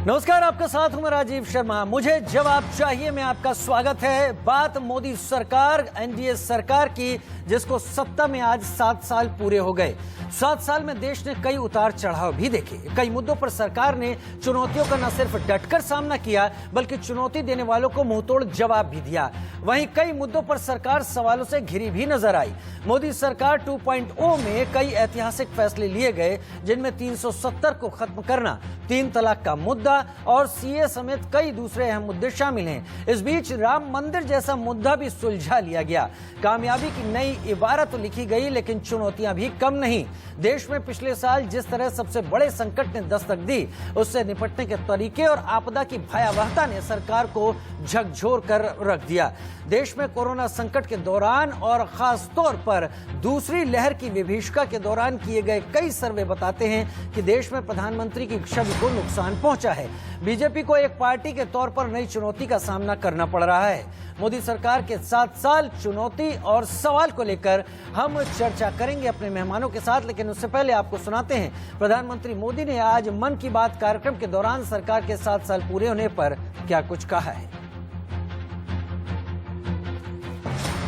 नमस्कार, आपका साथ हूं मैं राजीव शर्मा। मुझे जवाब चाहिए में आपका स्वागत है। बात मोदी सरकार, एनडीए सरकार की, जिसको सत्ता में आज 7 साल पूरे हो गए। 7 साल में देश ने कई उतार चढ़ाव भी देखे। कई मुद्दों पर सरकार ने चुनौतियों का न सिर्फ डटकर सामना किया, बल्कि चुनौती देने वालों को मुंहतोड़ जवाब भी दिया। वहीं कई मुद्दों पर सरकार सवालों से घिरी भी नजर आई। मोदी सरकार 2.0 में कई ऐतिहासिक फैसले लिए गए, जिनमें 370 को खत्म करना, 3 तलाक का मुद्दा और सीए समेत कई दूसरे अहम मुद्दे शामिल हैं। इस बीच राम मंदिर जैसा मुद्दा भी सुलझा लिया गया। कामयाबी की नई इबारत तो लिखी गई, लेकिन चुनौतियां भी कम नहीं। देश में पिछले साल जिस तरह सबसे बड़े संकट ने दस्तक दी, उससे निपटने के तरीके और आपदा की भयावहता ने सरकार को झकझोर कर रख दिया। देश में कोरोना संकट के दौरान और खास तौर पर दूसरी लहर की विभीषिका के दौरान किए गए कई सर्वे बताते हैं कि देश में प्रधानमंत्री की छवि को नुकसान पहुंचा है। बीजेपी को एक पार्टी के तौर पर नई चुनौती का सामना करना पड़ रहा है। मोदी सरकार के 7 साल, चुनौती और सवाल को लेकर हम चर्चा करेंगे अपने मेहमानों के साथ, लेकिन उससे पहले आपको सुनाते हैं प्रधानमंत्री मोदी ने आज मन की बात कार्यक्रम के दौरान सरकार के 7 साल पूरे होने पर क्या कुछ कहा है।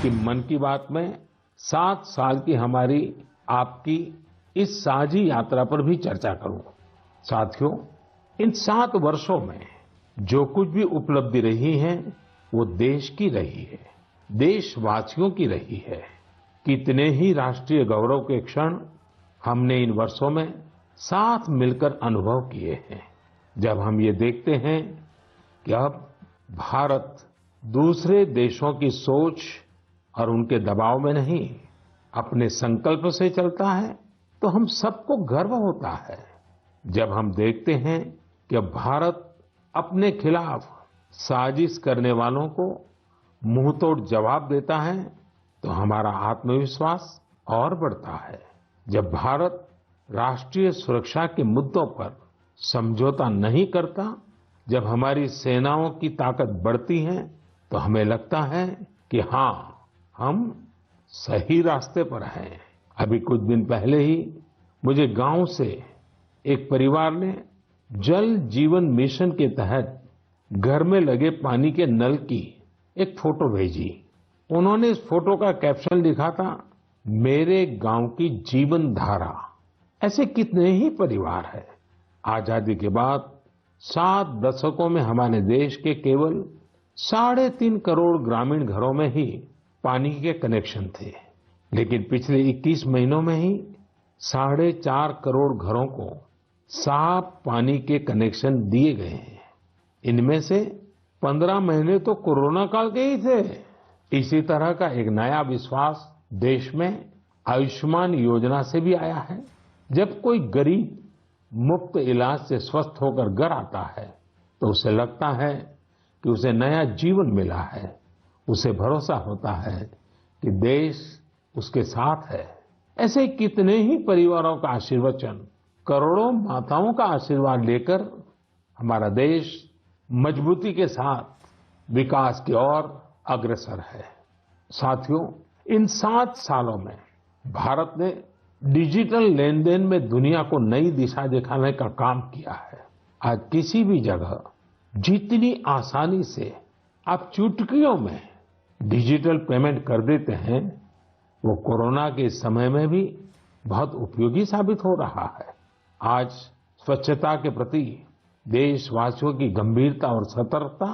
कि मन की बात में 7 साल की हमारी आपकी इस साझी यात्रा पर भी चर्चा करूं। साथियों, इन 7 वर्षों में जो कुछ भी उपलब्धि रही है वो देश की रही है, देशवासियों की रही है। कितने ही राष्ट्रीय गौरव के क्षण हमने इन वर्षों में साथ मिलकर अनुभव किए हैं। जब हम ये देखते हैं कि अब भारत दूसरे देशों की सोच और उनके दबाव में नहीं, अपने संकल्प से चलता है, तो हम सबको गर्व होता है। जब हम देखते हैं कि अब भारत अपने खिलाफ साजिश करने वालों को मुंहतोड़ जवाब देता है, तो हमारा आत्मविश्वास और बढ़ता है। जब भारत राष्ट्रीय सुरक्षा के मुद्दों पर समझौता नहीं करता, जब हमारी सेनाओं की ताकत बढ़ती है, तो हमें लगता है कि हाँ, हम सही रास्ते पर हैं। अभी कुछ दिन पहले ही मुझे गांव से एक परिवार ने जल जीवन मिशन के तहत घर में लगे पानी के नल की एक फोटो भेजी। उन्होंने इस फोटो का कैप्शन लिखा था, मेरे गांव की जीवन धारा। ऐसे कितने ही परिवार हैं। आजादी के बाद 7 दशकों में हमारे देश के केवल 3.5 करोड़ ग्रामीण घरों में ही पानी के कनेक्शन थे, लेकिन पिछले 21 महीनों में ही 4.5 करोड़ घरों को साफ पानी के कनेक्शन दिए गए हैं। इनमें से 15 महीने तो कोरोना काल के ही थे। इसी तरह का एक नया विश्वास देश में आयुष्मान योजना से भी आया है। जब कोई गरीब मुफ्त इलाज से स्वस्थ होकर घर आता है, तो उसे लगता है कि उसे नया जीवन मिला है। उसे भरोसा होता है कि देश उसके साथ है। ऐसे कितने ही परिवारों का आशीर्वचन, करोड़ों माताओं का आशीर्वाद लेकर हमारा देश मजबूती के साथ विकास की ओर अग्रसर है। साथियों, इन 7 सालों में भारत ने डिजिटल लेन देन में दुनिया को नई दिशा दिखाने का काम किया है। आज किसी भी जगह जितनी आसानी से आप चुटकियों में डिजिटल पेमेंट कर देते हैं, वो कोरोना के समय में भी बहुत उपयोगी साबित हो रहा है। आज स्वच्छता के प्रति देशवासियों की गंभीरता और सतर्कता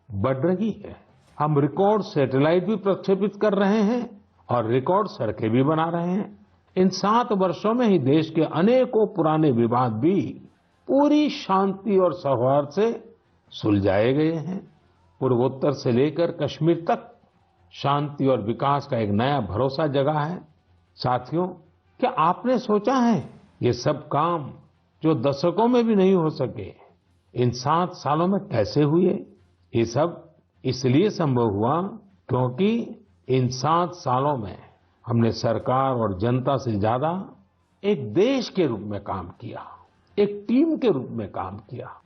बढ़ रही है। हम रिकॉर्ड सैटेलाइट भी प्रक्षेपित कर रहे हैं और रिकॉर्ड सड़कें भी बना रहे हैं। इन 7 वर्षों में ही देश के अनेकों पुराने विवाद भी पूरी शांति और सौहार्द से सुलझाए गए हैं। पूर्वोत्तर से लेकर कश्मीर तक शांति और विकास का एक नया भरोसा जगा है। साथियों, क्या आपने सोचा है ये सब काम जो दशकों में भी नहीं हो सके, इन 7 सालों में कैसे हुए? ये सब इसलिए संभव हुआ क्योंकि इन 7 सालों में हमने सरकार और जनता से ज्यादा एक देश के रूप में काम किया, एक टीम के रूप में काम किया।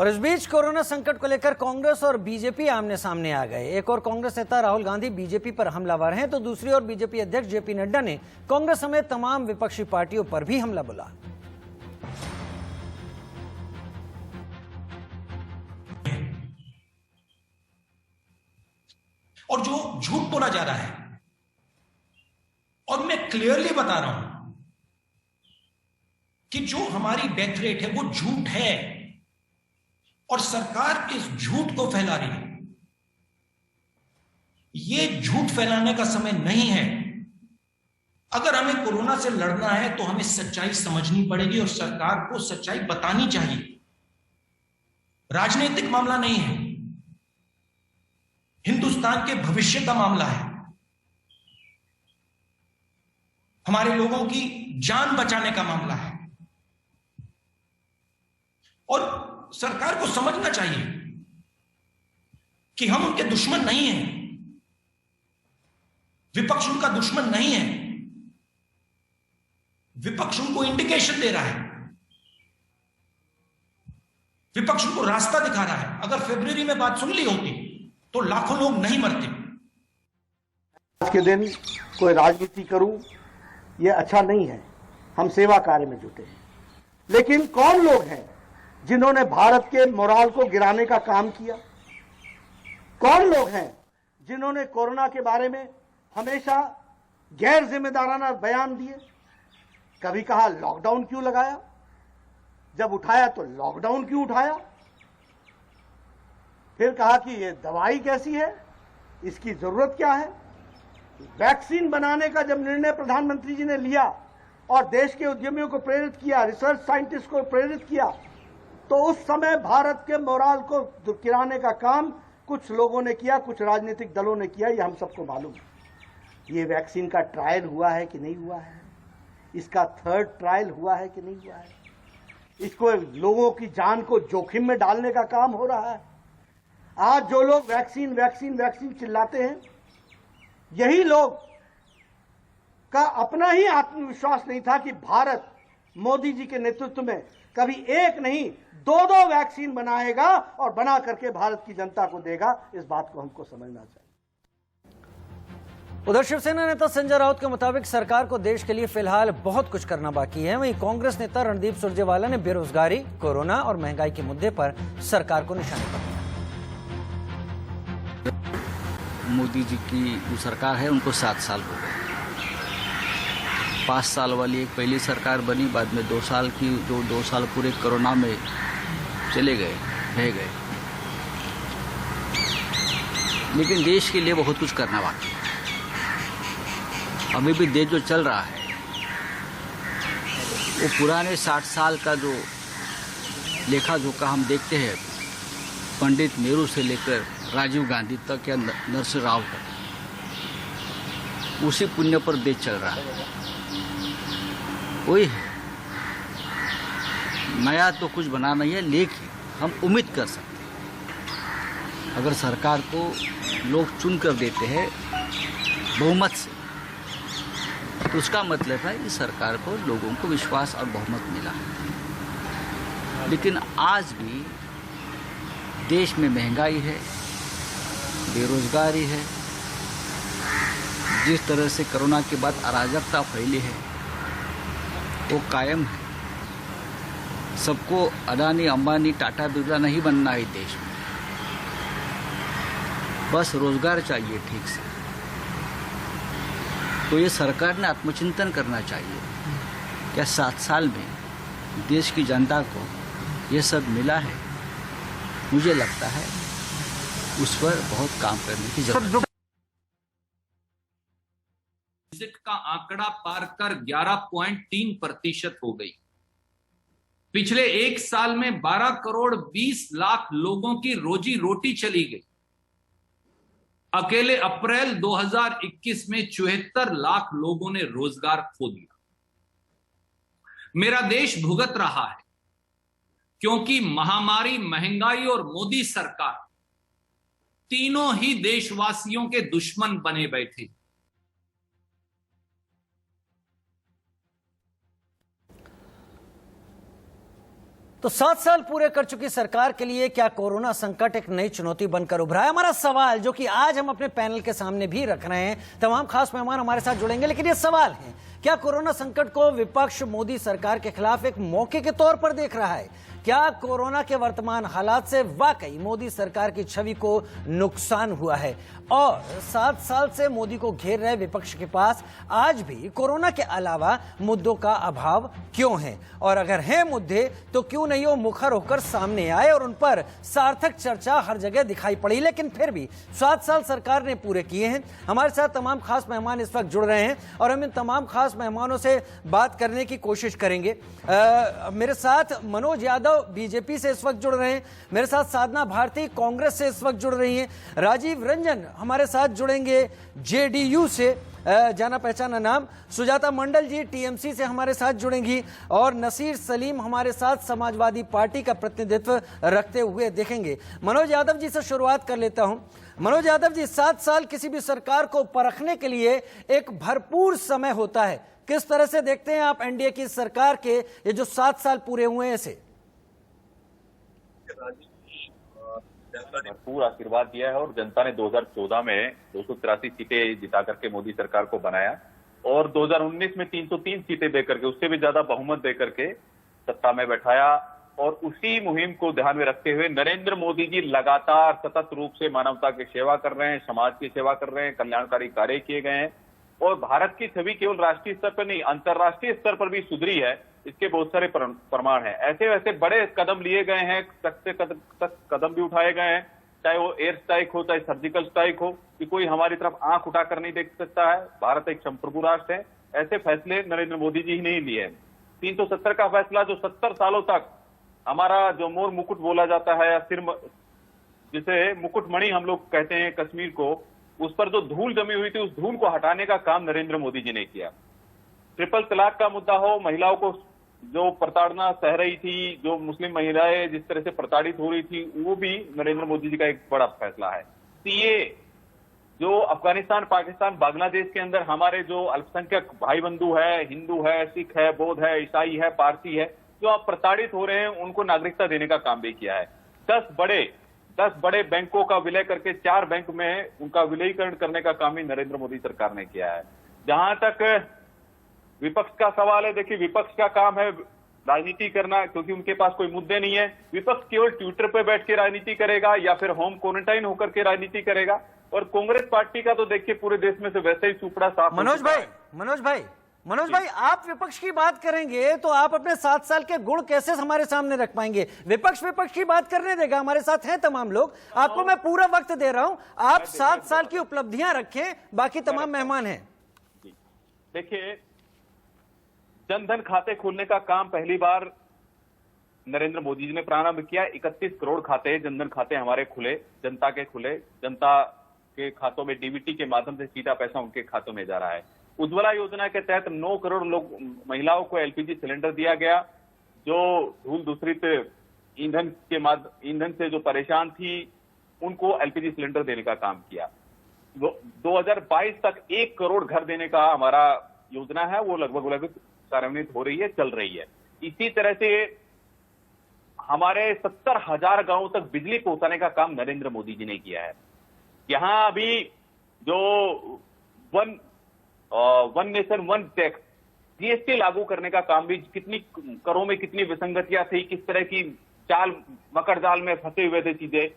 और इस बीच कोरोना संकट को लेकर कांग्रेस और बीजेपी आमने सामने आ गए। एक और कांग्रेस नेता राहुल गांधी बीजेपी पर हमलावर हैं, तो दूसरी ओर बीजेपी अध्यक्ष जेपी नड्डा ने कांग्रेस समेत तमाम विपक्षी पार्टियों पर भी हमला बोला। बोला जा रहा है। और मैं क्लियरली बता रहा हूं कि जो हमारी डेथ रेट है वो झूठ है और सरकार इस झूठ को फैला रही है। ये झूठ फैलाने का समय नहीं है। अगर हमें कोरोना से लड़ना है तो हमें सच्चाई समझनी पड़ेगी और सरकार को सच्चाई बतानी चाहिए। राजनीतिक मामला नहीं है, हिंदुस्तान के भविष्य का मामला है। हमारे लोगों की जान बचाने का मामला है और सरकार को समझना चाहिए कि हम उनके दुश्मन नहीं हैं, विपक्ष उनका दुश्मन नहीं है। विपक्ष उनको इंडिकेशन दे रहा है, विपक्ष उनको रास्ता दिखा रहा है। अगर फरवरी में बात सुन ली होती तो लाखों लोग नहीं मरते। आज के दिन कोई राजनीति करूं ये अच्छा नहीं है। हम सेवा कार्य में जुटे हैं, लेकिन कौन लोग हैं जिन्होंने भारत के मोराल को गिराने का काम किया? कौन लोग हैं जिन्होंने कोरोना के बारे में हमेशा गैर जिम्मेदाराना बयान दिए? कभी कहा लॉकडाउन क्यों लगाया, जब उठाया तो लॉकडाउन क्यों उठाया? फिर कहा कि ये दवाई कैसी है, इसकी जरूरत क्या है? वैक्सीन बनाने का जब निर्णय प्रधानमंत्री जी ने लिया और देश के उद्यमियों को प्रेरित किया, रिसर्च साइंटिस्ट को प्रेरित किया, तो उस समय भारत के मोराल को गिराने का काम कुछ लोगों ने किया, कुछ राजनीतिक दलों ने किया। ये हम सबको मालूम है। ये वैक्सीन का ट्रायल हुआ है कि नहीं हुआ है, इसका थर्ड ट्रायल हुआ है कि नहीं हुआ है, इसको लोगों की जान को जोखिम में डालने का काम हो रहा है। आज जो लोग वैक्सीन वैक्सीन वैक्सीन चिल्लाते हैं, यही लोग का अपना ही आत्मविश्वास नहीं था कि भारत मोदी जी के नेतृत्व में कभी एक नहीं दो वैक्सीन बनाएगा और बना करके भारत की जनता को देगा। इस बात को हमको समझना चाहिए। उधर शिवसेना नेता संजय राउत के मुताबिक सरकार को देश के लिए फिलहाल बहुत कुछ करना बाकी है। वहीं कांग्रेस नेता रणदीप सुरजेवाला ने बेरोजगारी, कोरोना और महंगाई के मुद्दे पर सरकार को निशाने पर लिया। मोदी जी की जो सरकार है उनको 7 साल हो गए। 5 साल वाली एक पहली सरकार बनी, बाद में 2 साल की, जो 2 साल पूरे कोरोना में चले गए, रह गए। लेकिन देश के लिए बहुत कुछ करना बाकी है। अभी भी देश जो चल रहा है वो पुराने 60 साल का जो लेखा जोखा हम देखते हैं, पंडित नेहरू से लेकर राजीव गांधी तक या नरसिंह राव तक, उसी पुण्य पर देश चल रहा है। वही है, नया तो कुछ बना नहीं है, लेकिन हम उम्मीद कर सकते हैं अगर सरकार को लोग चुन कर देते हैं बहुमत से, तो उसका मतलब है इस सरकार को लोगों को विश्वास और बहुमत मिला है। लेकिन आज भी देश में महंगाई है, बेरोजगारी है, जिस तरह से कोरोना के बाद अराजकता फैली है वो कायम है। सबको अडानी, अंबानी, टाटा, बिरला नहीं बनना है देश में, बस रोजगार चाहिए ठीक से। तो ये सरकार ने आत्मचिंतन करना चाहिए, क्या 7 साल में देश की जनता को ये सब मिला है? मुझे लगता है उस पर बहुत काम करने की जरूरत है। का आंकड़ा पार कर 11.3% हो गई। पिछले 1 साल में 12 करोड़ 20 लाख लोगों की रोजी रोटी चली गई। अकेले अप्रैल 2021 में 74 लाख लोगों ने रोजगार खो दिया। मेरा देश भुगत रहा है क्योंकि महामारी, महंगाई और मोदी सरकार तीनों ही देशवासियों के दुश्मन बने बैठे। तो 7 साल पूरे कर चुकी सरकार के लिए क्या कोरोना संकट एक नई चुनौती बनकर उभरा है? हमारा सवाल जो कि आज हम अपने पैनल के सामने भी रख रहे हैं, तमाम खास मेहमान हमारे साथ जुड़ेंगे, लेकिन ये सवाल है, क्या कोरोना संकट को विपक्ष मोदी सरकार के खिलाफ एक मौके के तौर पर देख रहा है? क्या कोरोना के वर्तमान हालात से वाकई मोदी सरकार की छवि को नुकसान हुआ है? और 7 साल से मोदी को घेर रहे विपक्ष के पास आज भी कोरोना के अलावा मुद्दों का अभाव क्यों है? और अगर हैं मुद्दे तो क्यों नहीं वो मुखर होकर सामने आए और उन पर सार्थक चर्चा हर जगह दिखाई पड़ी? लेकिन फिर भी 7 साल सरकार ने पूरे किए हैं। हमारे साथ तमाम खास मेहमान इस वक्त जुड़ रहे हैं और हम इन तमाम खास मेहमानों से बात करने की कोशिश करेंगे। मेरे साथ मनोज यादव बीजेपी से इस वक्त जुड़ रहे हैं, मेरे साथ साधना भारती कांग्रेस से इस वक्त जुड़ रही हैं, राजीव रंजन हमारे साथ जुड़ेंगे जेडीयू से, जाना पहचाना नाम, सुजाता मंडल जी टीएमसी से हमारे साथ जुड़ेंगी और नसीर सलीम हमारे साथ समाजवादी पार्टी का प्रतिनिधित्व रखते हुए देखेंगे। मनोज यादव जी से शुरुआत कर लेता हूं। मनोज यादव जी, 7 साल किसी भी सरकार को परखने के लिए एक भरपूर समय होता है। किस तरह से देखते हैं आप एनडीए की सरकार के ये जो 7 साल पूरे हुए हैं इसे? जनता ने भरपूर आशीर्वाद दिया है और जनता ने 2014 में 283 सीटें जिता करके मोदी सरकार को बनाया और 2019 में 303 सीटें देकर के, उससे भी ज्यादा बहुमत देकर के सत्ता में बैठाया। और उसी मुहिम को ध्यान में रखते हुए नरेंद्र मोदी जी लगातार सतत रूप से मानवता की सेवा कर रहे हैं, समाज की सेवा कर रहे हैं, कल्याणकारी कार्य किए गए हैं और भारत की छवि केवल राष्ट्रीय स्तर पर नहीं, अंतर्राष्ट्रीय स्तर पर भी सुधरी है। इसके बहुत सारे प्रमाण हैं। ऐसे वैसे बड़े कदम लिए गए हैं, सख्त कदम भी उठाए गए हैं, चाहे वो एयर स्ट्राइक हो, चाहे सर्जिकल स्ट्राइक हो, कि कोई हमारी तरफ आंख उठाकर नहीं देख सकता है। भारत एक संप्रभु राष्ट्र है। ऐसे फैसले नरेंद्र मोदी जी ही नहीं लिए हैं। 370 का फैसला जो 70 सालों तक हमारा जो मोर मुकुट बोला जाता है या सिर, जिसे मुकुटमणि हम लोग कहते हैं कश्मीर को, उस पर जो धूल जमी हुई थी उस धूल को हटाने का काम नरेंद्र मोदी जी ने किया। ट्रिपल तलाक का मुद्दा हो, महिलाओं को जो प्रताड़ना सह रही थी, जो मुस्लिम महिलाएं जिस तरह से प्रताड़ित हो रही थी, वो भी नरेंद्र मोदी जी का एक बड़ा फैसला है। सीए, जो अफगानिस्तान, पाकिस्तान, बांग्लादेश के अंदर हमारे जो अल्पसंख्यक भाई बंधु है, हिंदू है, सिख है, बौद्ध है, ईसाई है, पारसी है, जो आप प्रताड़ित हो रहे हैं, उनको नागरिकता देने का काम भी किया है। 10 बड़े बैंकों का विलय करके 4 बैंक में उनका विलयीकरण करने का काम भी नरेंद्र मोदी सरकार ने किया है। जहां तक विपक्ष का सवाल है, देखिए विपक्ष का काम है राजनीति करना, क्योंकि उनके पास कोई मुद्दे नहीं है। विपक्ष केवल ट्विटर पर बैठ के राजनीति करेगा या फिर होम क्वारंटाइन होकर के राजनीति करेगा। और कांग्रेस पार्टी का तो देखिए पूरे देश में से वैसे ही सुपड़ा साफ। मनोज भाई, आप विपक्ष की बात करेंगे तो आप अपने 7 साल के गुण कैसे हमारे सामने रख पाएंगे? विपक्ष की बात करने देगा? हमारे साथ हैं तमाम लोग, आपको मैं पूरा वक्त दे रहा हूं, आप 7 साल की उपलब्धियां रखें, बाकी तमाम मेहमान हैं। देखिए, जनधन खाते खोलने का काम पहली बार नरेंद्र मोदी जी ने प्रारंभ किया। 31 करोड़ खाते, जनधन खाते हमारे खुले, जनता के खातों में डीबीटी के माध्यम से सीधा पैसा उनके खातों में जा रहा है। उज्ज्वला योजना के तहत 9 करोड़ महिलाओं को एलपीजी सिलेंडर दिया गया, जो धूल दूषित ईंधन से जो परेशान थी उनको एलपीजी सिलेंडर देने का काम किया। 2022 तक 1 करोड़ घर देने का हमारा योजना है, वो लगभग कार्यान्वित हो रही है, चल रही है। इसी तरह से हमारे 70,000 गांवों तक बिजली पहुंचाने का काम नरेंद्र मोदी जी ने किया है। यहां अभी जो one nation one tax GST लागू करने का काम भी, कितनी करों में कितनी विसंगतियां थी, किस तरह की मकर जाल में फंसे हुए थे चीजें,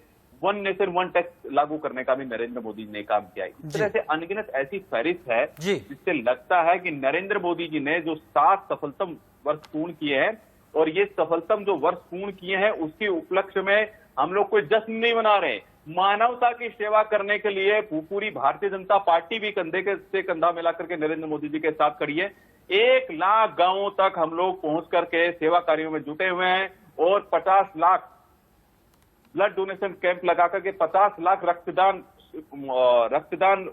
वन नेशन वन टैक्स लागू करने का भी नरेंद्र मोदी जी ने काम किया है। इस तरह से अनगिनत ऐसी फहरिस्त है जिससे लगता है कि नरेंद्र मोदी जी ने जो 7 सफलतम वर्ष पूर्ण किए हैं, और ये सफलतम जो वर्ष पूर्ण किए हैं उसके उपलक्ष्य में हम लोग कोई जश्न नहीं मना रहे। मानवता की सेवा करने के लिए पूरी भारतीय जनता पार्टी भी कंधे से कंधा मिलाकर के नरेंद्र मोदी जी के साथ खड़ी है। 1 लाख गांवों तक हम लोग पहुंच करके सेवा कार्यों में जुटे हुए हैं और 50 लाख ब्लड डोनेशन कैंप लगा करके 50 लाख रक्तदान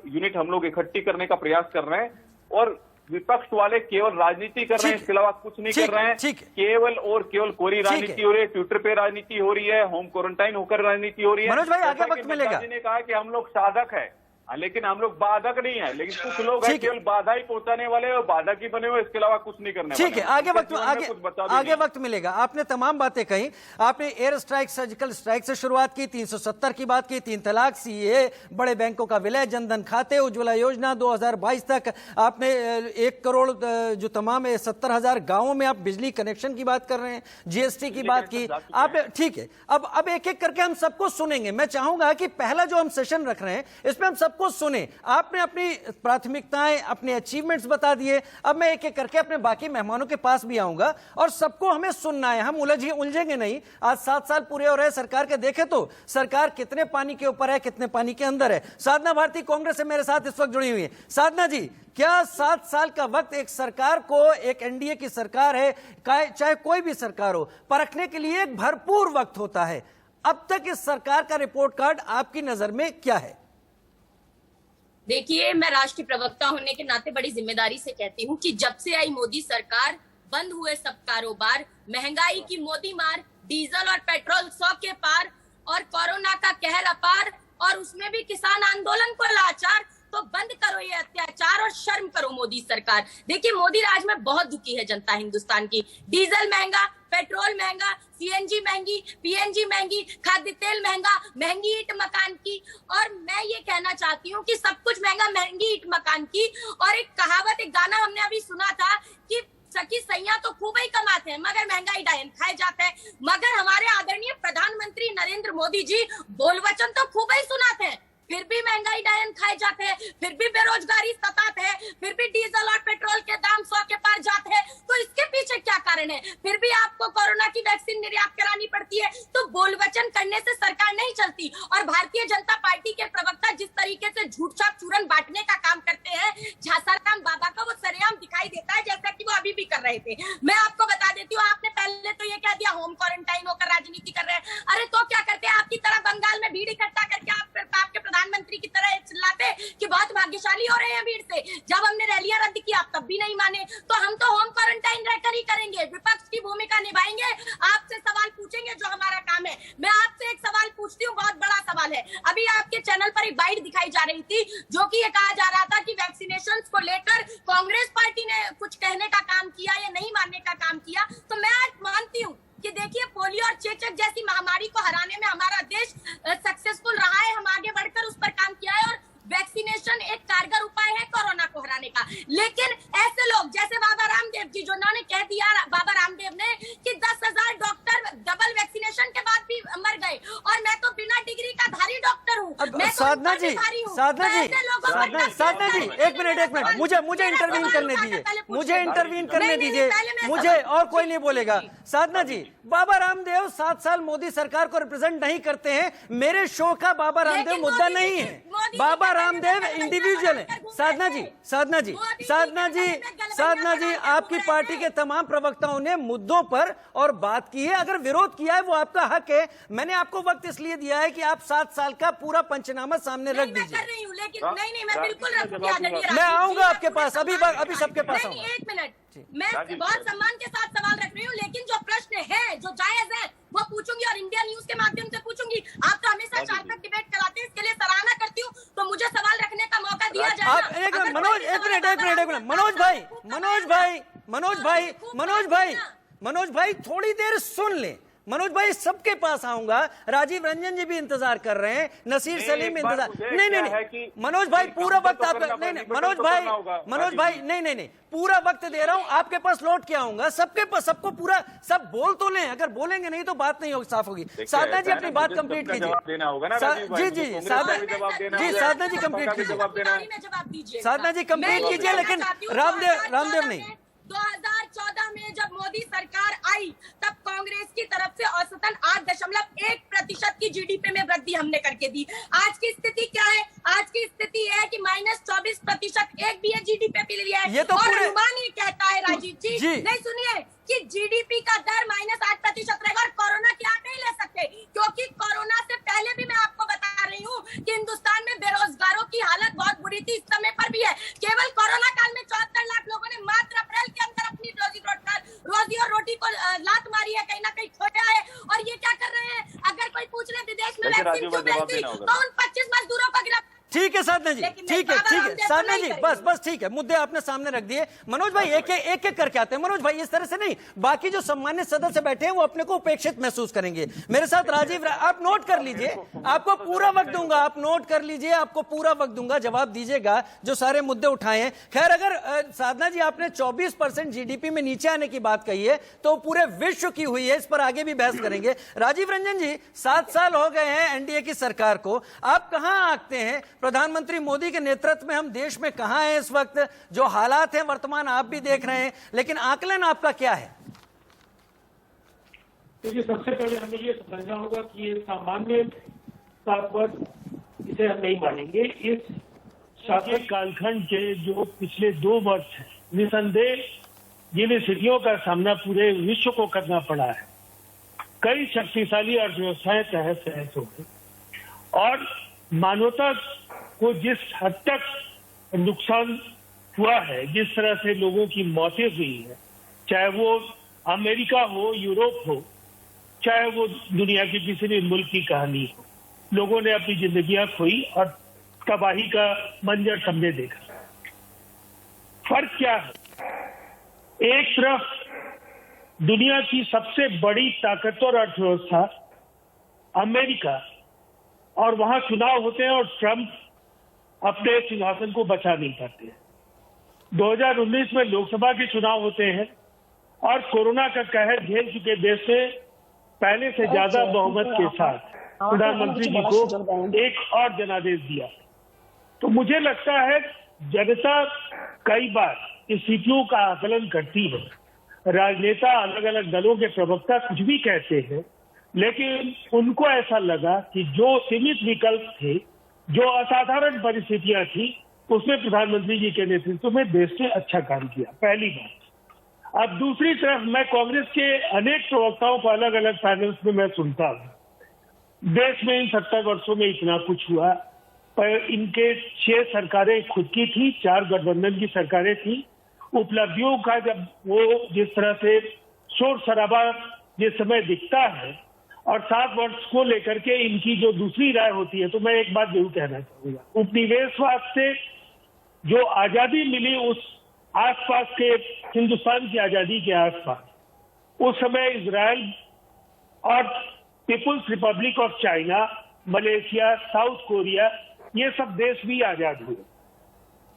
यूनिट हम लोग इकट्ठी करने का प्रयास कर रहे हैं। और विपक्ष वाले केवल राजनीति कर रहे हैं, इसके अलावा कुछ नहीं कर रहे हैं। केवल और केवल कोरी राजनीति हो रही है, ट्विटर पे राजनीति हो रही है, होम क्वारंटाइन होकर राजनीति हो रही है। मनोज भाई, आगे वक्त मिलेगा। जी ने कहा कि हम लोग साधक है, लेकिन हम लोग बाधक नहीं है, लेकिन कुछ लोग हैं ठीक है। केवल बाधा ही पहुंचाने वाले और बाधक ही बने हुए, इसके अलावा कुछ नहीं करने वाले। ठीक है, आगे वक्त आगे वक्त मिलेगा। आपने तमाम बातें कही, आपने एयर स्ट्राइक, सर्जिकल स्ट्राइक से शुरुआत की, 370 की बात की, 3 तलाक, सीए, बड़े बैंकों का विलय, जनधन खाते, उज्ज्वला योजना 2022 तक, आपने 1 करोड़ जो तमाम 70,000 गांवों में आप बिजली कनेक्शन की बात कर रहे हैं, जीएसटी की बात की आपने। ठीक है, अब एक एक करके हम सबको सुनेंगे। मैं चाहूंगा कि पहला जो हम सेशन रख रहे हैं इसमें हम सबको सुने। आपने अपनी प्राथमिकताएं, अपने अचीवमेंट्स बता दिए। अब मैं एक एक करके अपने बाकी मेहमानों के पास भी आऊंगा और सबको हमें सुनना है, हम उलझेंगे नहीं। आज 7 साल पूरे हो रहे हैं सरकार के, देखे तो सरकार कितने पानी के ऊपर है, कितने पानी के अंदर है। साधना भारती कांग्रेस से मेरे साथ इस वक्त जुड़ी हुई है। साधना जी, क्या 7 साल का वक्त एक सरकार को, एक एनडीए की सरकार है, चाहे कोई भी सरकार हो, परखने के लिए एक भरपूर वक्त होता है। अब तक इस सरकार का रिपोर्ट कार्ड आपकी नजर में क्या है? देखिए, मैं राष्ट्रीय प्रवक्ता होने के नाते बड़ी जिम्मेदारी से कहती हूँ कि जब से आई मोदी सरकार, बंद हुए सब कारोबार, महंगाई की मोदी मार, डीजल और पेट्रोल 100 के पार, और कोरोना का कहर अपार, और उसमें भी किसान आंदोलन को लाचार। तो बंद करो ये अत्याचार और शर्म करो मोदी सरकार। देखिए, मोदी राज में बहुत दुखी है जनता हिंदुस्तान की। डीजल महंगा, पेट्रोल महंगा, सीएनजी महंगी, पीएनजी महंगी, खाद्य तेल महंगा, महंगी ईंट मकान की। और मैं ये कहना चाहती हूँ कि सब कुछ महंगा, महंगी ईंट मकान की। और एक कहावत, एक गाना हमने अभी सुना था कि सखी सैया तो खूब ही कमाते हैं मगर महंगाई डायन खाए जाते हैं। मगर हमारे आदरणीय प्रधानमंत्री नरेंद्र मोदी जी बोल वचन तो खूब ही सुनाते हैं, फिर भी महंगाई डायन खाए जाते हैं, फिर भी बेरोजगारी सताते हैं, फिर भी डीजल और पेट्रोल के दाम 100 के पार जाते हैं। तो इसके पीछे क्या कारण है? फिर भी आपको कोरोना की वैक्सीन निर्यात करानी पड़ती है। तो बोल वचन करने से सरकार नहीं चलती। और भारतीय जनता पार्टी के प्रवक्ता जिस तरीके से झूठ छाप चूरन बांटने का काम करते हैं, झासाराम बाबा का वो सरेआम दिखाई देता है, जैसा कि वो अभी भी कर रहे थे। मैं आपको बता देती हूँ, आपने पहले तो ये कह दिया होम क्वारंटाइन होकर राजनीति कर रहे हैं। अरे तो क्या करते हैं? आपकी तरह बंगाल में भीड़ इकट्ठा करके आपके प्रधानमंत्री की तरह चिल्लाते कि बहुत भाग्यशाली हो रहे हैं भीड़ से। जब हमने रैलियां रद्द की आप तब भी नहीं माने। तो हम तो होम क्वारंटाइन रहकर ही करेंगे, विपक्ष की भूमिका निभाएंगे, आपसे सवाल पूछेंगे जो हमारा काम है। मैं आपसे एक सवाल पूछती हूँ, बहुत बड़ा सवाल है। अभी आपके चैनल पर एक बाइट दिखाई जा रही थी जो कि ये कहा जा रहा था कि वैक्सीनेशन को लेकर कांग्रेस पार्टी ने कुछ कहने का काम किया या नहीं मानने का काम किया। तो मैं आज मानती हूँ कि देखिए, पोलियो और चेचक जैसी महामारी को हराने में हमारा देश सक्सेसफुल रहा है। हम आगे बढ़कर उस पर काम किया है और वैक्सीनेशन एक कारगर उपाय है कोरोना को हराने का। लेकिन ऐसे लोग जैसे बाबा रामदेव जी, जो उन्होंने कह दिया, बाबा रामदेव ने, कि 10,000 डॉक्टर डबल वैक्सीनेशन के बाद भी मर गए और मैं तो बिना डिग्री का धारी डॉक्टर हूँ। साधना जी, साधना जी, एक मिनट, मुझे इंटरवीन करने दीजिए, मुझे और कोई नहीं बोलेगा। साधना जी, बाबा रामदेव 7 साल मोदी सरकार को रिप्रेजेंट नहीं करते हैं। मेरे शो का बाबा रामदेव मुद्दा नहीं है, बाबा रामदेव इंडिविजुअल है। साधना जी, आपकी पार्टी के तमाम प्रवक्ताओं ने मुद्दों पर और बात की है। अगर विरोध किया है वो आपका हक है। मैंने आपको वक्त इसलिए दिया है कि आप 7 साल का पूरा पंचनामा सामने रख दीजिए। मैं बिल्कुल रखूंगी। मैं आऊंगा आपके पास, अभी सबके पास आऊंगा। एक मिनट, मैं बहुत सम्मान के साथ सवाल रख रही हूँ, लेकिन जो प्रश्न है, जो जायज है, वो पूछूंगी और इंडिया न्यूज के माध्यम से पूछूंगी। आप तो हमेशा सार्थक डिबेट कराते हैं, इसके लिए सराहना करती हूँ। तो मुझे सवाल रखने का मौका दिया जाए। मनोज भाई, थोड़ी देर सुन ले। मनोज भाई, सबके पास आऊंगा। राजीव रंजन जी भी इंतजार कर रहे हैं, नसीर सलीम इंतजार। नहीं, मनोज भाई, पूरा वक्त आप नहीं, मनोज भाई, नहीं, पूरा वक्त दे रहा हूं, आपके पास लौट के आऊंगा। सबके पास, सबको पूरा, सब बोल तो लें। अगर बोलेंगे नहीं तो बात नहीं होगी, साफ होगी। साधना जी, अपनी बात कंप्लीट कीजिए। साधना जी कंप्लीट कीजिए। साधना जी कंप्लीट कीजिए, लेकिन रामदेव नहीं। 2014 में जब मोदी सरकार आई, तब कांग्रेस की तरफ से औसतन 8.1% की जीडीपी में वृद्धि हमने करके दी। आज की स्थिति क्या है? आज की स्थिति है कि -24%, एक भी जीडीपी पे लिया है। ये तो और अनुमान ही कहता है, राजीव जी, नहीं सुनिए, कि जीडीपी का दर -8% रहेगा और कोरोना की आंख नहीं ले सकते, क्योंकि कोरोना से पहले भी मैं आपको बता रही हूँ कि हिंदुस्तान में बेरोजगारों की हालत बहुत बुरी थी, इस समय पर भी है। केवल कोरोना काल में 74 लाख लोगों ने मात्र अप्रैल के अंदर अपनी रोजी और रोटी को लात मारी है, कहीं ना कहीं खोया है। और ये क्या कर रहे हैं? अगर कोई पूछ ले विदेश में वैक्सीन क्यों भेजती, तो उन 25 मजदूरों को गिरफ्तार। ठीक है साधना जी, लेकिन ठीक है, बाबा ठीक है रामदेव साधना तो जी, नहीं बस ठीक है, मुद्दे आपने सामने रख दिए। मनोज भाई एक एक करके आते हैं। मनोज भाई इस तरह से नहीं, बाकी जो सम्मानित सदस्य बैठे हैं वो अपने को उपेक्षित महसूस करेंगे। मेरे साथ राजीव, आप नोट कर लीजिए, आपको पूरा वक्त दूंगा, आप नोट कर लीजिए, आपको पूरा वक्त दूंगा, जवाब दीजिएगा जो सारे मुद्दे उठाए हैं। खैर, अगर साधना जी आपने 24% जीडीपी में नीचे आने की बात कही है तो पूरे विश्व की हुई है, इस पर आगे भी बहस करेंगे। राजीव रंजन जी, 7 साल हो गए हैं एनडीए की सरकार को, आप कहां आंकते हैं प्रधानमंत्री मोदी के नेतृत्व में हम देश में कहां हैं इस वक्त? जो हालात हैं वर्तमान आप भी देख रहे हैं, लेकिन आकलन आपका क्या है? देखिए, सबसे पहले हमें ये समझना होगा कि ये सामान्य इसे हम नहीं मानेंगे। इस शासक कालखंड के जो पिछले 2 वर्ष है, निसंदेह जिन स्थितियों का सामना पूरे विश्व को करना पड़ा है, कई शक्तिशाली अर्थव्यवस्थाएं तहस तहस हो गई और मानवता को जिस हद तक नुकसान हुआ है, जिस तरह से लोगों की मौतें हुई है, चाहे वो अमेरिका हो, यूरोप हो, चाहे वो दुनिया के किसी भी मुल्क की कहानी हो, लोगों ने अपनी जिंदगियां खोई और तबाही का मंजर सबने देखा। फर्क क्या है? एक तरफ दुनिया की सबसे बड़ी ताकतवर अर्थव्यवस्था अमेरिका, और वहां चुनाव होते हैं और ट्रंप अपने सिंहासन को बचा नहीं पाते। 2019 में लोकसभा के चुनाव होते हैं और कोरोना का कहर झेल चुके देश ने पहले से ज्यादा बहुमत के साथ प्रधानमंत्री जी को एक और जनादेश दिया। तो मुझे लगता है जनता कई बार स्थितियों का आकलन करती है। राजनेता, अलग अलग दलों के प्रवक्ता कुछ भी कहते हैं, लेकिन उनको ऐसा लगा कि जो सीमित विकल्प थे, जो असाधारण परिस्थितियां थी, उसमें प्रधानमंत्री जी के नेतृत्व में देश ने अच्छा काम किया, पहली बात। अब दूसरी तरफ मैं कांग्रेस के अनेक प्रवक्ताओं को अलग अलग पैनल्स में मैं सुनता हूँ, देश में इन 70 वर्षों में इतना कुछ हुआ, पर इनके 6 सरकारें खुद की थी, 4 गठबंधन की सरकारें थी। उपलब्धियों का जब वो जिस तरह से शोर शराबा जिस समय दिखता है और 7 वर्ष को लेकर के इनकी जो दूसरी राय होती है, तो मैं एक बात जरूर कहना चाहूंगा, उपनिवेशवाद से जो आजादी मिली उस आसपास के हिंदुस्तान की आजादी के आसपास, उस समय इजराइल और People's Republic of China, Malaysia, South Korea, ये सब देश भी आजाद हुए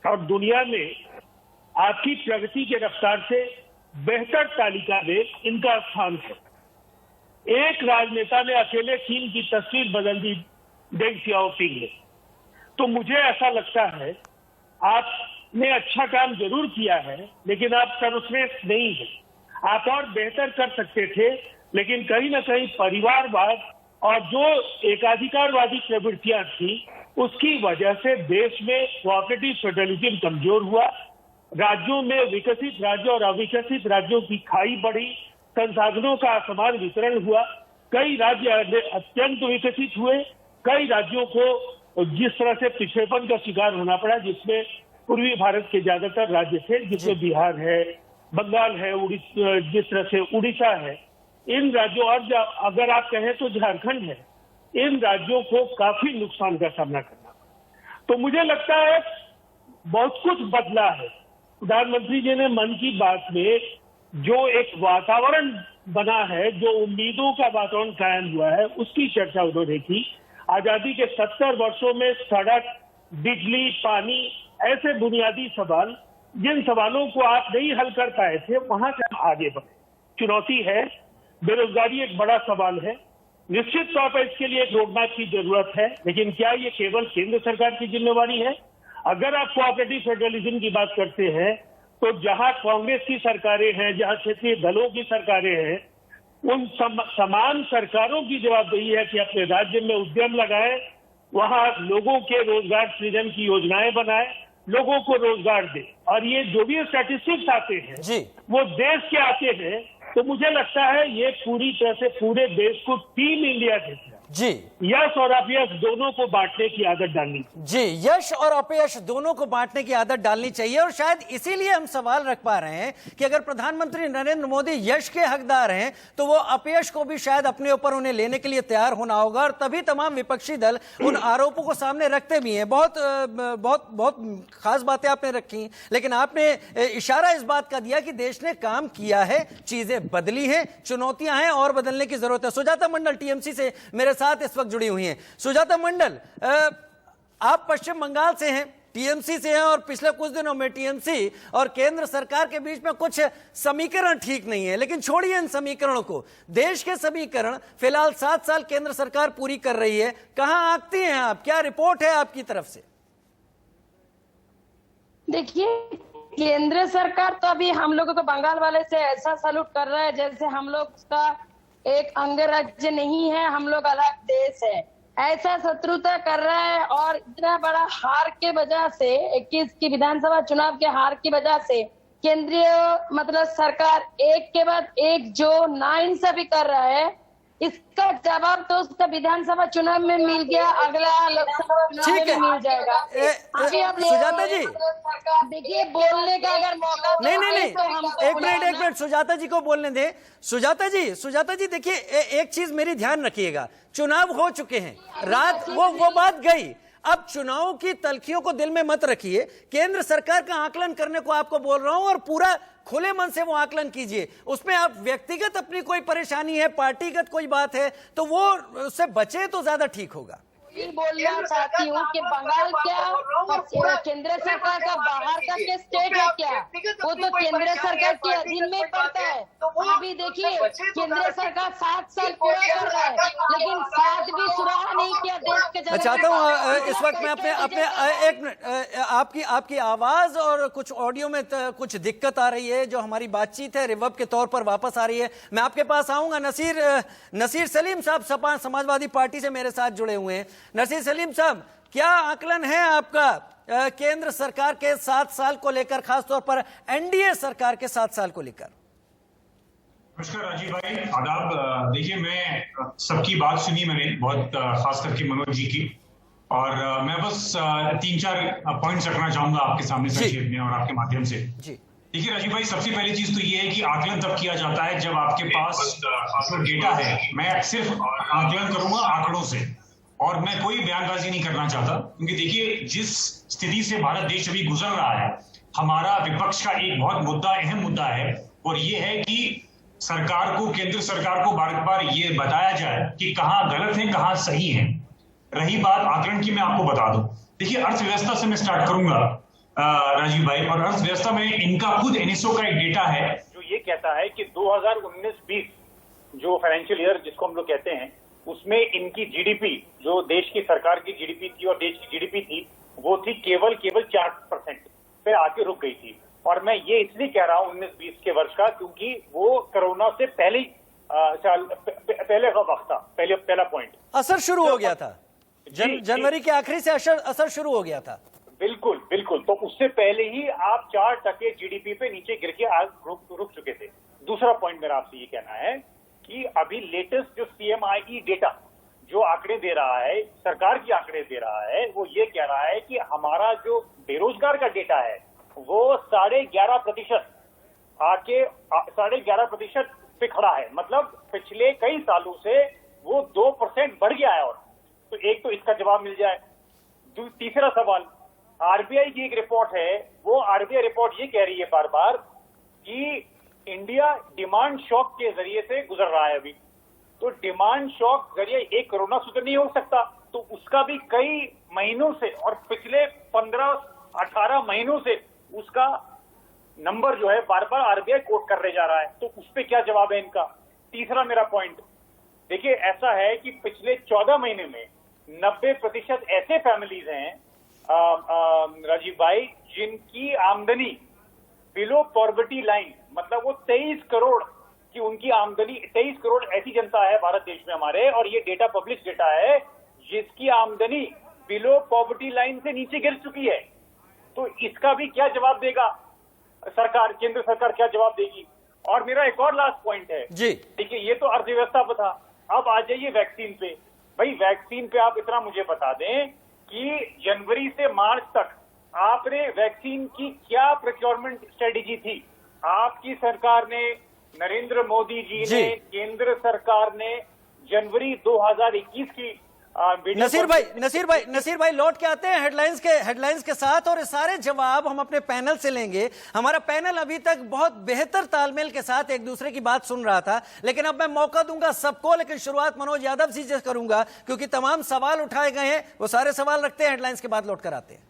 और दुनिया में आपकी प्रगति के रफ्तार से बेहतर तालिका में इनका स्थान है। एक राजनेता ने अकेले चीन की तस्वीर बदल दी, डेंग सियाओपिंग ने। तो मुझे ऐसा लगता है आपने अच्छा काम जरूर किया है, लेकिन आप सर्वश्रेष्ठ नहीं है। आप और बेहतर कर सकते थे, लेकिन कहीं ना कहीं परिवारवाद और जो एकाधिकारवादी प्रवृत्तियां थी, उसकी वजह से देश में कोऑपरेटिव फेडरलिज्म कमजोर हुआ। राज्यों में विकसित राज्य और अविकसित राज्यों की खाई बढ़ी, संसाधनों का असमान वितरण हुआ। कई राज्य अत्यंत विकसित हुए, कई राज्यों को जिस तरह से पिछड़ेपन का शिकार होना पड़ा, जिसमें पूर्वी भारत के ज्यादातर राज्य थे, जिसमें बिहार है, बंगाल है, जिस तरह से उड़ीसा है, इन राज्यों और अगर आप कहें तो झारखंड है, इन राज्यों को काफी नुकसान का सामना करना पड़ा। तो मुझे लगता है बहुत कुछ बदला है। प्रधानमंत्री जी ने मन की बात में जो एक वातावरण बना है, जो उम्मीदों का वातावरण कायम हुआ है, उसकी चर्चा उन्होंने की। आजादी के 70 वर्षों में सड़क, बिजली, पानी, ऐसे बुनियादी सवाल, जिन सवालों को आप नहीं हल कर पाए थे, वहां से हम आगे बढ़े। चुनौती है, बेरोजगारी एक बड़ा सवाल है। निश्चित तौर पर इसके लिए एक रोडमैप की जरूरत है, लेकिन क्या ये केवल केंद्र सरकार की जिम्मेवारी है? अगर आप कोऑपरेटिव फेडरलिज्म की बात करते हैं, तो जहां कांग्रेस की सरकारें हैं, जहां क्षेत्रीय दलों की सरकारें हैं, उन समान सरकारों की जवाबदेही है कि अपने राज्य में उद्यम लगाए, वहां लोगों के रोजगार सृजन की योजनाएं बनाए, लोगों को रोजगार दे। और ये जो भी स्टैटिस्टिक्स आते हैं वो देश के आते हैं, तो मुझे लगता है ये पूरी तरह से पूरे देश को टीम इंडिया के जी, यश और अपयश दोनों को बांटने की आदत डालनी। जी, यश और अपयश दोनों को बांटने की आदत डालनी चाहिए। और शायद इसीलिए हम सवाल रख पा रहे हैं कि अगर प्रधानमंत्री नरेंद्र मोदी यश के हकदार हैं तो वो अपयश को भी शायद अपने ऊपर उन्हें लेने के लिए तैयार होना होगा, और तभी तमाम विपक्षी दल उन आरोपों को सामने रखते भी हैं। बहुत बहुत बहुत खास बातें आपने रखी, लेकिन आपने इशारा इस बात का दिया कि देश ने काम किया है, चीजें बदली हैं, चुनौतियां हैं और बदलने की जरूरत है। सुजाता मंडल टीएमसी से मेरे साथ इस वक्त जुड़ी हुई हैं। सुजाता मंडल, आप पश्चिम बंगाल से हैं, टीएमसी से हैं, और पिछले कुछ दिनों में टीएमसी और केंद्र सरकार के बीच में कुछ समीकरण ठीक नहीं है। लेकिन छोड़िए इन समीकरणों को, देश के समीकरण फिलहाल 7 साल केंद्र सरकार पूरी कर रही है, कहां आंकती हैं आप? क्या रिपोर्ट है आपकी तरफ से? देखिए, केंद्र सरकार तो अभी हम लोगों को बंगाल वाले से ऐसा सैल्यूट कर रहा है जैसे हम लोग उसका एक अंग राज्य नहीं है, हम लोग अलग देश है, ऐसा शत्रुता कर रहा है। और इतना बड़ा हार के वजह से, 21 की विधानसभा चुनाव के हार की वजह से केंद्रीय मतलब सरकार एक के बाद एक जो नाइंसाफी कर रहा है, इसका जवाब तो उसका विधानसभा चुनाव में मिल गया, अगला लोकसभा चुनाव में भी मिल जाएगा। अभी आप सुजाता जी देखिए, बोलने का अगर मौका नहीं, एक मिनट सुजाता जी को बोलने दें। सुजाता जी देखिए, एक चीज मेरी ध्यान रखिएगा, चुनाव हो चुके हैं, रात वो बात गई, अब चुनाव की तलखियों को दिल में मत रखिए। केंद्र सरकार का आकलन करने को आपको बोल रहा हूं, और पूरा खुले मन से वो आकलन कीजिए। उसमें आप व्यक्तिगत अपनी कोई परेशानी है, पार्टीगत कोई बात है, तो वो उससे बचे तो ज्यादा ठीक होगा। बोलना चाहती हूँ कि बंगाल क्या केंद्र सरकार का बाहर का के स्टेट है क्या? वो तो केंद्र सरकार के अधीन में पड़ता है। अभी देखिए, केंद्र सरकार 7 साल पूरा कर रहा है, लेकिन 7 भी सुराहा नहीं किया देश के जनता। मैं चाहता हूँ इस वक्त मैं अपने एक मिनट, आपकी आवाज और कुछ ऑडियो में कुछ दिक्कत आ रही है, जो हमारी बातचीत है रिवर्ब के तौर पर वापस आ रही है। मैं आपके पास आऊंगा। नसीर सलीम साहब सपा समाजवादी पार्टी से मेरे साथ जुड़े हुए हैं। नसीर सलीम साहब, क्या आकलन है आपका केंद्र सरकार के 7 साल को लेकर, खासतौर पर एनडीए सरकार के 7 साल को लेकर? नमस्कार राजीव भाई, आदाब। देखिए, मैं सबकी बात सुनी मैंने, बहुत खास करके मनोज जी की, और मैं बस 3-4 पॉइंट्स रखना चाहूंगा आपके सामने संक्षेप में और आपके माध्यम से। देखिए राजीव भाई, सबसे पहली चीज तो ये है कि आकलन तब किया जाता है जब आपके पास डेटा है। मैं सिर्फ आकलन करूंगा आंकड़ों से, और मैं कोई बयानबाजी नहीं करना चाहता, क्योंकि देखिए जिस स्थिति से भारत देश अभी गुजर रहा है, हमारा विपक्ष का एक बहुत मुद्दा, अहम मुद्दा है, और ये है कि सरकार को, केंद्र सरकार को बार बार ये बताया जाए कि कहाँ गलत है, कहाँ सही है। रही बात आकलन की, मैं आपको बता दूं, देखिए अर्थव्यवस्था से मैं स्टार्ट करूंगा राजीव भाई, और अर्थव्यवस्था में इनका खुद एनएसओ का एक डेटा है जो ये कहता है कि 2019-20 जो फाइनेंशियल ईयर जिसको हम लोग कहते हैं, उसमें इनकी जीडीपी, जो देश की सरकार की जीडीपी थी और देश की जीडीपी थी, वो थी केवल 4% पे आके रुक गई थी। और मैं ये इसलिए कह रहा हूँ 19-20 के वर्ष का, क्योंकि वो कोरोना से पहले का वक्त था, पहला पॉइंट। असर शुरू हो गया था, जनवरी के आखिरी से असर शुरू हो गया था। बिल्कुल बिल्कुल, तो उससे पहले ही आप 4% जीडीपी पे नीचे गिर के आज रुक चुके थे। दूसरा पॉइंट मेरा आपसे ये कहना है कि अभी लेटेस्ट जो सीएमआई डेटा जो आंकड़े दे रहा है, सरकार की आंकड़े दे रहा है, वो ये कह रहा है कि हमारा जो बेरोजगार का डेटा है वो 11.5% आके 11.5% पे खड़ा है। मतलब पिछले कई सालों से वो 2% बढ़ गया है। और तो एक तो इसका जवाब मिल जाए। तीसरा सवाल, आरबीआई की एक रिपोर्ट है, वो आरबीआई रिपोर्ट ये कह रही है बार बार कि इंडिया डिमांड शॉक के जरिए से गुजर रहा है अभी। तो डिमांड शॉक जरिए एक कोरोना सूत्र नहीं हो सकता, तो उसका भी कई महीनों से और पिछले 15-18 महीनों से उसका नंबर जो है बार बार आरबीआई कोट कर ले जा रहा है। तो उस पर क्या जवाब है इनका? तीसरा मेरा पॉइंट, देखिए ऐसा है कि पिछले 14 महीने में 90% ऐसे फैमिलीज हैं राजीव भाई जिनकी आमदनी बिलो पॉवर्टी लाइन, मतलब वो 23 करोड़ की उनकी आमदनी, 23 करोड़ ऐसी जनता है भारत देश में हमारे, और ये डेटा पब्लिश डेटा है, जिसकी आमदनी बिलो पॉवर्टी लाइन से नीचे गिर चुकी है। तो इसका भी क्या जवाब देगा सरकार, केंद्र सरकार क्या जवाब देगी? और मेरा एक और लास्ट पॉइंट है जी, देखिए ये तो अर्थव्यवस्था पर था, अब आ जाइए वैक्सीन पे। भाई वैक्सीन पे आप इतना मुझे बता दें कि जनवरी से मार्च तक आपने वैक्सीन की क्या प्रोक्योरमेंट स्ट्रेटेजी थी? आपकी सरकार ने, नरेंद्र मोदी जी ने, केंद्र सरकार ने जनवरी 2021 की नसीर भाई लौट के आते हैं हेडलाइंस के साथ, और सारे जवाब हम अपने पैनल से लेंगे। हमारा पैनल अभी तक बहुत बेहतर तालमेल के साथ एक दूसरे की बात सुन रहा था, लेकिन अब मैं मौका दूंगा सबको, लेकिन शुरुआत मनोज यादव जी से करूंगा क्योंकि तमाम सवाल उठाए गए हैं। वो सारे सवाल रखते हैं, हेडलाइंस के बाद लौट कर आते हैं।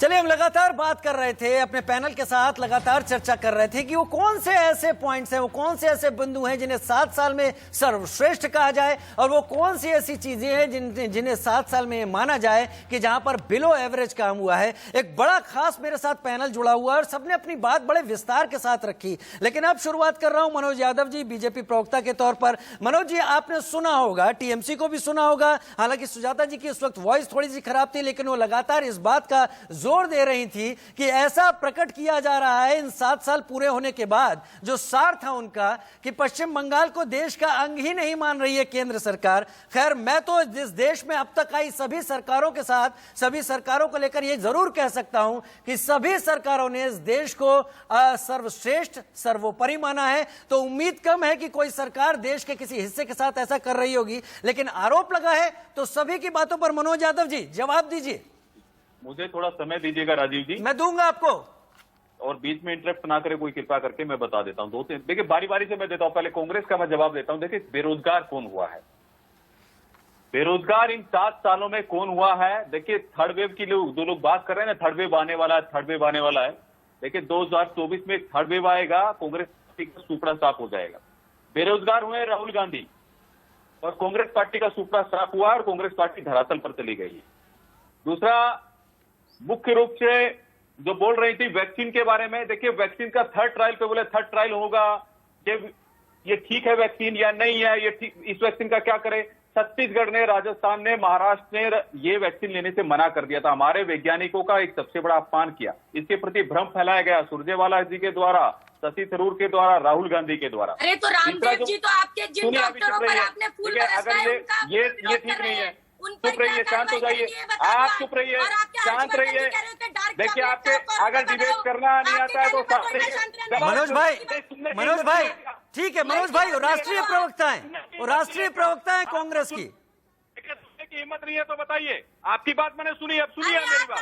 चलिए, हम लगातार बात कर रहे थे अपने पैनल के साथ, लगातार चर्चा कर रहे थे कि वो कौन से ऐसे पॉइंट्स हैं, वो कौन से ऐसे बिंदु हैं जिन्हें 7 साल में सर्वश्रेष्ठ कहा जाए, और वो कौन सी ऐसी चीजें हैं जिन्हें 7 साल में माना जाए कि जहां पर बिलो एवरेज काम हुआ है। एक बड़ा खास मेरे साथ पैनल जुड़ा हुआ है और सबने अपनी बात बड़े विस्तार के साथ रखी। लेकिन अब शुरुआत कर रहा हूं मनोज यादव जी, बीजेपी प्रवक्ता के तौर पर। मनोज जी, आपने सुना होगा, टीएमसी को भी सुना होगा, हालांकि सुजाता जी की इस वक्त वॉइस थोड़ी सी खराब थी, लेकिन वो लगातार इस बात का जोर दे रही थी कि ऐसा प्रकट किया जा रहा है इन 7 साल पूरे होने के बाद, जो सार था उनका, कि पश्चिम बंगाल को देश का अंग ही नहीं मान रही है केंद्र सरकार। खैर, मैं तो इस देश में अब तक आई सभी सरकारों के साथ, सभी सरकारों को लेकर यह जरूर कह सकता हूं कि सभी सरकारों ने इस देश को सर्वश्रेष्ठ, सर्वोपरि माना है। तो उम्मीद कम है कि कोई सरकार देश के किसी हिस्से के साथ ऐसा कर रही होगी, लेकिन आरोप लगा है तो सभी की बातों पर मनोज यादव जी जवाब दीजिए। मुझे थोड़ा समय दीजिएगा राजीव जी। मैं दूंगा आपको, और बीच में इंटरप्ट ना करे कोई, कृपया करके मैं बता देता हूं। 2-3 देखिए, बारी बारी से मैं देता हूं। पहले कांग्रेस का मैं जवाब देता हूं। देखिए, बेरोजगार कौन हुआ है? बेरोजगार इन 7 सालों में कौन हुआ है? देखिए, थर्ड वेव की दो लोग बात कर रहे हैं ना, थर्ड वेव आने वाला है, थर्ड वेव आने वाला है। देखिए, 2024 में थर्ड वेव आएगा, कांग्रेस पार्टी का सुपड़ा साफ हो जाएगा। बेरोजगार हुए राहुल गांधी, और कांग्रेस पार्टी का सुपड़ा साफ हुआ और कांग्रेस पार्टी धरातल पर चली गई। दूसरा, मुख्य रूप से जो बोल रही थी वैक्सीन के बारे में, देखिए वैक्सीन का थर्ड ट्रायल पे बोले थर्ड ट्रायल होगा, ये ठीक है वैक्सीन या नहीं है, ये ठीक, इस वैक्सीन का क्या करे? छत्तीसगढ़ ने, राजस्थान ने, महाराष्ट्र ने ये वैक्सीन लेने से मना कर दिया था। हमारे वैज्ञानिकों का एक सबसे बड़ा अपमान किया, इसके प्रति भ्रम फैलाया गया सुरजेवाला जी के द्वारा, शशि थरूर के द्वारा, राहुल गांधी के द्वारा। अरे तो रामदेव जी तो आपके जिन डॉक्टरों पर आपने फूल बरसाए, ये ठीक नहीं है। चुप रहिए, शांत हो जाइए, आप चुप रहिए, शांत रहिए। देखिए, आपके अगर डिबेट करना नहीं आता है तो मनोज भाई ठीक है, मनोज भाई वो राष्ट्रीय प्रवक्ता है कांग्रेस की। की हिम्मत नहीं है तो बताइए। आपकी बात मैंने सुनी, अब सुनिए मेरी बात,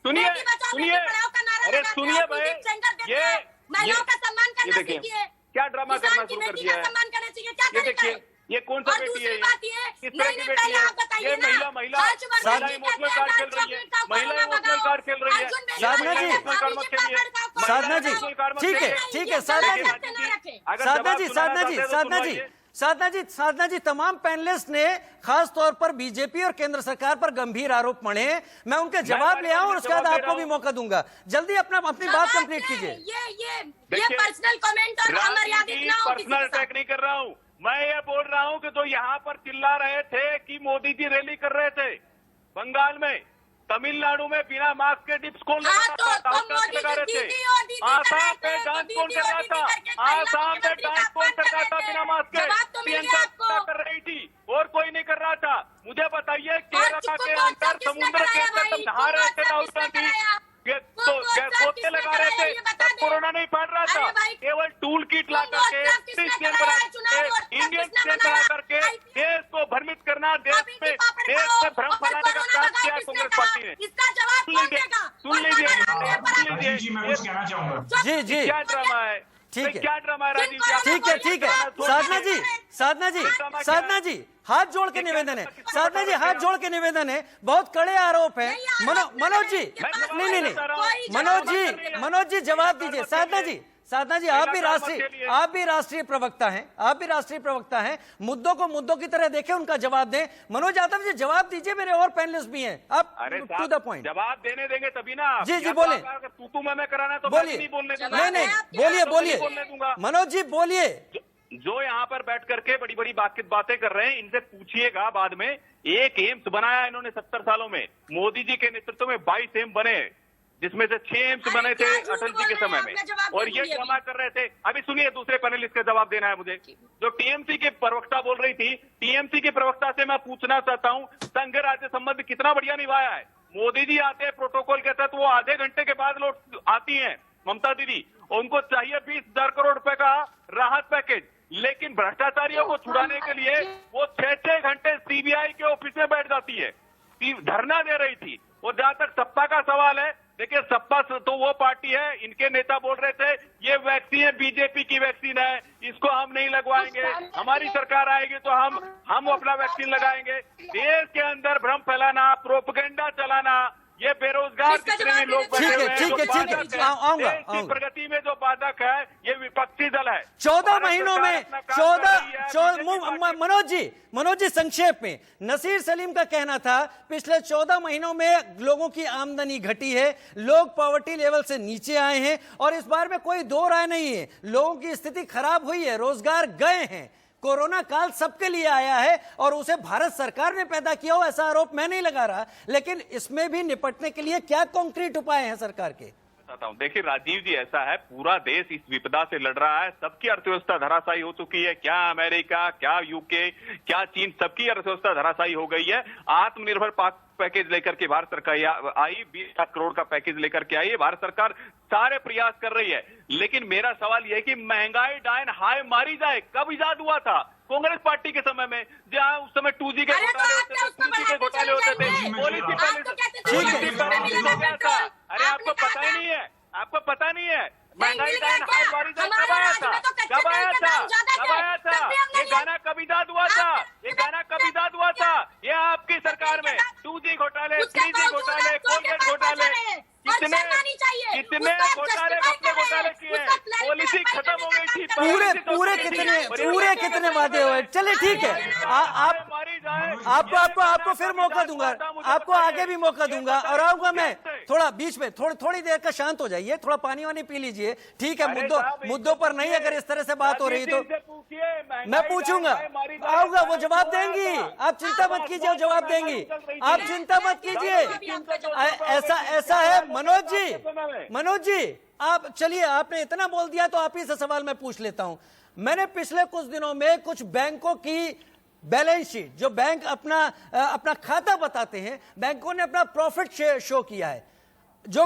सुनिए, अरे सुनिए भाई, महिलाओं का सम्मान करना सीखिए, क्या ड्रामा करना शुरू कर दिया है? सम्मान करना सीखिए, क्या करें? ये कौन सा बेटी है? किस तरह की बेटी है? ये महिला इमोशनल कार्ड खेल रही है, महिला इमोशनल कार्ड खेल रही है। साधना जी, ठीक है, साधना जी, तमाम पैनलिस्ट ने खास तौर पर बीजेपी और केंद्र सरकार पर गंभीर आरोप मढ़े। मैं उनके जवाब ले आऊं और उसके बाद आपको भी मौका दूंगा। जल्दी अपनी बात कंप्लीट कीजिए। ये पर्सनल कमेंट और अमर्यादित ना हो। पर्सनल अटैक नहीं कर रहा हूं, मैं ये बोल रहा हूं कि जो यहाँ पर चिल्ला रहे थे कि मोदी जी रैली कर रहे थे बंगाल में, तमिलनाडु में बिना मास्क के डिप्स कौन लगा रहे थे? आसाम में डांस कौन कर रहा था? आसाम में डांस कौन कर रहा था बिना मास्क के? प्रियंका कर रही थी और कोई नहीं कर रहा था। मुझे बताइए, केरला के अंदर समुद्र के अंदर तब नहा रहे थे राहुल गांधी, तो पोते लगा रहे थे, तब कोरोना नहीं फैल रहा था। केवल टूल किट ला करके, इंडियन स्टेट बना करके देश को भ्रमित करना, देश में भ्रम फैलाने का काम किया कांग्रेस पार्टी ने। सुन लीजिए, जी मैं कुछ कहना चाहूंगा। जी क्या ड्रामा है? ठीक है, क्या ड्रामा है राजीव जी? ठीक है, साधना जी हाथ जोड़ के निवेदन है, साधना जी हाथ जोड़ के निवेदन है, बहुत कड़े आरोप है। मनोज जी नहीं, मनोज जी जवाब दीजिए। साधना जी आप भी राष्ट्रीय प्रवक्ता हैं, मुद्दों को मुद्दों की तरह देखें, उनका जवाब दें। मनोज यादव जी जवाब दीजिए, मेरे और पैनलिस्ट भी हैं, आप टू द पॉइंट जवाब देने देंगे तभी ना। जी बोले, तू मैं कराना तो बोलिए, नहीं बोलने दूंगा। नहीं बोलिए मनोज जी, बोलिए। जो यहाँ पर बैठ करके बड़ी बड़ी बातें कर रहे हैं, इनसे पूछिएगा बाद में। एक एम्स बनाया इन्होंने 70 सालों में, मोदी जी के नेतृत्व में 22 एम्स बने। जिसमें से 6 एम्स बने थे अटल जी के समय में, और ये ड्रामा कर रहे थे। अभी सुनिए, दूसरे पैनलिस्ट का जवाब देना है मुझे। जो टीएमसी के प्रवक्ता बोल रही थी, टीएमसी के प्रवक्ता से मैं पूछना चाहता हूं, संघ राज्य संबंध कितना बढ़िया निभाया है। मोदी जी आते हैं प्रोटोकॉल के तहत, वो आधे घंटे के बाद लौट आती हैं ममता दीदी, उनको चाहिए 20,000 करोड़ रुपए का राहत पैकेज, लेकिन भ्रष्टाचारियों को छुड़ाने के लिए वो 6-6 घंटे सीबीआई के ऑफिस में बैठ जाती है, धरना दे रही थी। और जहां तक सपा का सवाल है, देखिए सपा तो वो पार्टी है, इनके नेता बोल रहे थे ये वैक्सीन बीजेपी की वैक्सीन है, इसको हम नहीं लगवाएंगे, हमारी सरकार आएगी तो हम अपना वैक्सीन लगाएंगे। देश के अंदर भ्रम फैलाना, प्रोपेगेंडा चलाना, ये बेरोजगार जितने भी लोग बैठे हुए हैं, ठीक है, देश की प्रगति में जो बाधक है, ये विपक्षी दल है। 14 महीनों में 14 मनोज जी संक्षेप में, नसीर सलीम का कहना था पिछले 14 महीनों में लोगों की आमदनी घटी है, लोग पॉवर्टी लेवल से नीचे आए हैं, और इस बार में कोई दो राय नहीं है, लोगों की स्थिति खराब हुई है, रोजगार गए हैं। कोरोना काल सबके लिए आया है और उसे भारत सरकार ने पैदा किया हो, ऐसा आरोप मैं नहीं लगा रहा, लेकिन इसमें भी निपटने के लिए क्या कॉन्क्रीट उपाय हैं सरकार के? देखिए राजीव जी, ऐसा है, पूरा देश इस विपदा से लड़ रहा है, सबकी अर्थव्यवस्था धराशायी हो चुकी है, क्या अमेरिका, क्या यूके, क्या चीन, सबकी अर्थव्यवस्था धराशायी हो गई है। आत्मनिर्भर पैकेज लेकर के भारत सरकार आई, 20 लाख करोड़ का पैकेज लेकर के आई है, भारत सरकार सारे प्रयास कर रही है। लेकिन मेरा सवाल यह है कि महंगाई डायन हाई मारी जाए कब इजाद हुआ था? कांग्रेस पार्टी के समय में, जहां उस समय 2G के घोटाले होते थे, 3G के घोटाले होते थे, पॉलिसी था। अरे आपको पता ही नहीं है, आपको पता नहीं है, महंगाई डायन हाई मारी जाए कब आया था? कब आया था? कब आया था? ये गाना कब इजाद हुआ था? ये गाना कब इजाद हुआ था? ये आपकी सरकार में 2G घोटाले, 3G घोटाले, कोलगेट घोटाले, कितने घोटाले किए, पॉलिसी खत्म हो गई थी, पूरे कितने वादे हुए। चलिए ठीक है, आपको फिर मौका दूंगा, आपको आगे भी मौका दूंगा, और आऊंगा मैं थोड़ा बीच में, थोड़ी देर का शांत हो जाइए, थोड़ा पानी वानी पी लीजिए, ठीक है। मुद्दों पर नहीं, अगर इस तरह से बात हो रही तो मैं पूछूंगा, आऊंगा, वो जवाब देंगी, आप चिंता मत कीजिए, वो जवाब देंगी, आप चिंता मत कीजिए। ऐसा है मनोज जी, आप चलिए, आपने इतना बोल दिया तो आप ही से सवाल मैं पूछ लेता हूं। मैंने पिछले कुछ दिनों में कुछ बैंकों की बैलेंस शीट, जो बैंक अपना खाता बताते हैं, बैंकों ने अपना प्रॉफिट शो किया है, जो